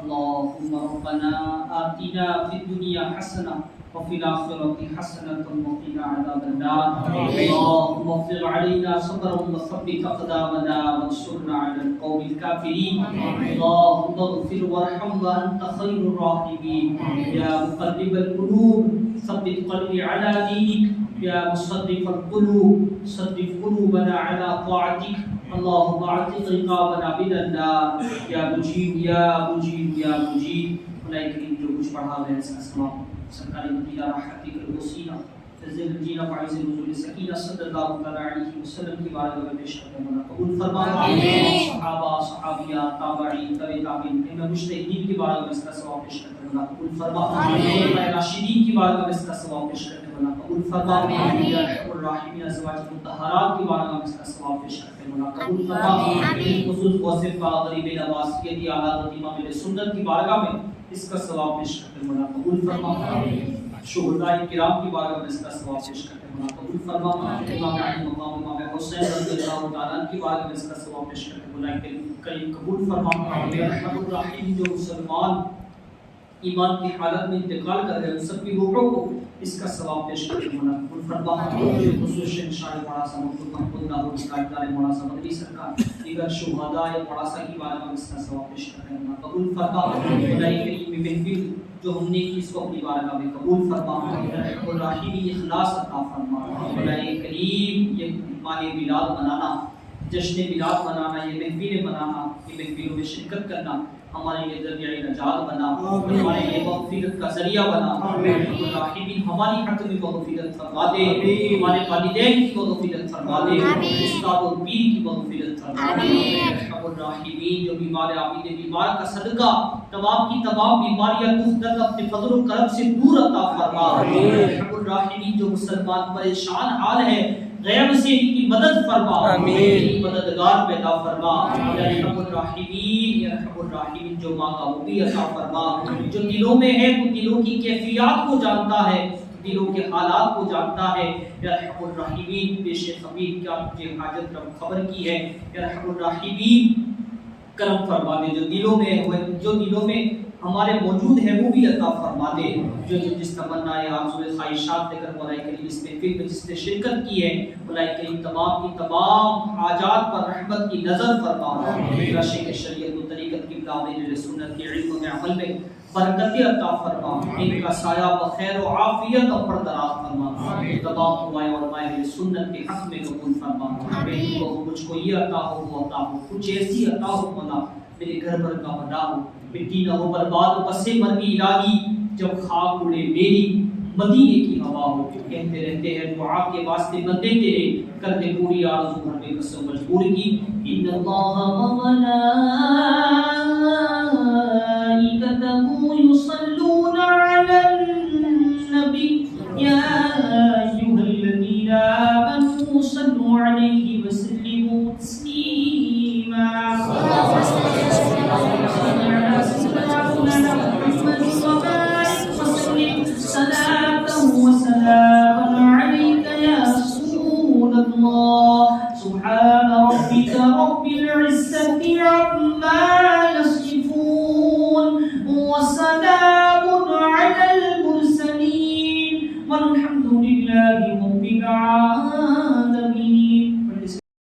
اللهم ربنا آتنا في الدنيا حسنة وفي الآخرة حسنة وقنا عذاب النار اللهم اغفر علينا صبرا وثبت أقدامنا وانصرنا على القوم الكافرين اللهم اغفر وارحم وأنت خير الراحمين يا مقلب القلوب ثبت قلبي على دينك يا مصرف القلوب صرف قلوبنا على طاعتك اللهم اعتق رقابنا من النار يا مجيب يا مجيب يا مجيب خدائے کریم جو کچھ پڑھا ہے اس کا ثواب سرکار مدینہ راحت کے وسیلہ فضل جینا فائز نزول سکینہ صلی اللہ علیہ وسلم کی بارگاہ میں پیش کرتے ہیں قبول فرما آمین صحابہ صحابیات تابعین تبع تابعین امام مجتہدین کی بارگاہ میں اس کا ثواب پیش کرتے ہیں قبول فرما آمین راشدین کی بارگاہ میں اس کا ثواب پیش کرتے ہیں قبول فرما آمین یا ارحم الراحمین ازواج مطہرات کی بارگاہ میں اس کا ثواب پیش کرتے ہیں قبول فرما آمین خصوص غوث پاک غریب نواز سیدی اعلیٰ امام سنت کی بارگاہ میں اس کا ثواب پیش کرتے ہیں قبول فرما آمین شہداء کرام کی بارگاہ میں اس کا ثواب پیش کرتے ہیں قبول فرما امام علی مقام امام حسین رضی اللہ تعالیٰ کی بارگاہ میں اس کا ثواب پیش کرتے ہیں کریم قبول فرما یا ارحم الراحمین جو مسلمان ایمان کی حالت میں انتقال کر گئے ان سب کی روحوں کو اس کا ثواب پیش کرتے ہیں قبول فرما خصوصاً شاہ مولانا محمود ناظر قائدار مولانا مدنی سرکار دیگر شہداء مولانا کی بارگاہ میں اس کا ثواب پیش کرتے ہیں قبول فرما خدائے کریم محفل جو ہم نے کی اس کو اپنی بارگاہ میں قبول فرما ارحم الراحمین اخلاص عطا فرما خدائے کریم یہ ماہ میلاد منانا جشن میلاد منانا یہ محفلیں منانا یہ محفلوں میں شرکت کرنا ہمارے لیے ذریعہ نجات بنا ہمارے لیے مغفرت کا ذریعہ بنا الراحمین ہماری حق میں مغفرت فرما دے ہمارے والدین کی مغفرت فرما دے استاد و پیر کی مغفرت فرما دے الراحمین جو بیمار عابد بیمار کا صدقہ تمام کی تمام بیماریاں تخدق اپنے فضل و کرم سے دور عطا فرما الراحمین جو مسلمان پریشان حال ہے غیب سے ان کی مدد فرما آمین مددگار پیدا فرما یا ارحم الراحمین جو مانگا وہ بھی عطا فرما جو دلوں میں ہے وہ دلوں کی کیفیات کو جانتا ہے دلوں کے حالات کو جانتا ہے یا ارحم الراحمین پیش خبیر کیا تجھے حاجت رب خبر کی ہے یا ارحم الراحمین کرم فرما دے جو دلوں میں ہمارے موجود ہے وہ بھی عطا فرما دے جو جس تمنا آرزو خواہشات لے کر مولا کریم اس محفل میں جس نے شرکت کی ہے مولا کریم تمام کی تمام حاجات پر رحمت کی نظر فرما عاشق شریعت و طریقت کی بلاد سنت کے علم میں عمل میں برکتیں عطا فرما، ان کا سایہ بخیر و عافیت پر دراز فرما، تمام دعائیں اور مائل سنت کے حق میں قبول فرما۔ میری کو مجھ کو یہ عطا ہو وہ عطا ہو، کچھ ایسی عطا ہو مولا میرے گھر پر کا بنا ہو، مٹی نہ ہو برباد ہو، پس مرگی الہی جب خاک اڑے میری مدینے کی ہوا ہو۔ کہتے رہتے ہیں دعا کے واسطے بندے تیرے کر دے پوری آرزو ہر بے قسم مجبور کی۔ ان اللہ و ملائکتہ یصلون علی النبی یا ایھا الذین آمنوا صلوا علیہ وسلموا تسلیما۔ سبحان ربك رب العزة عما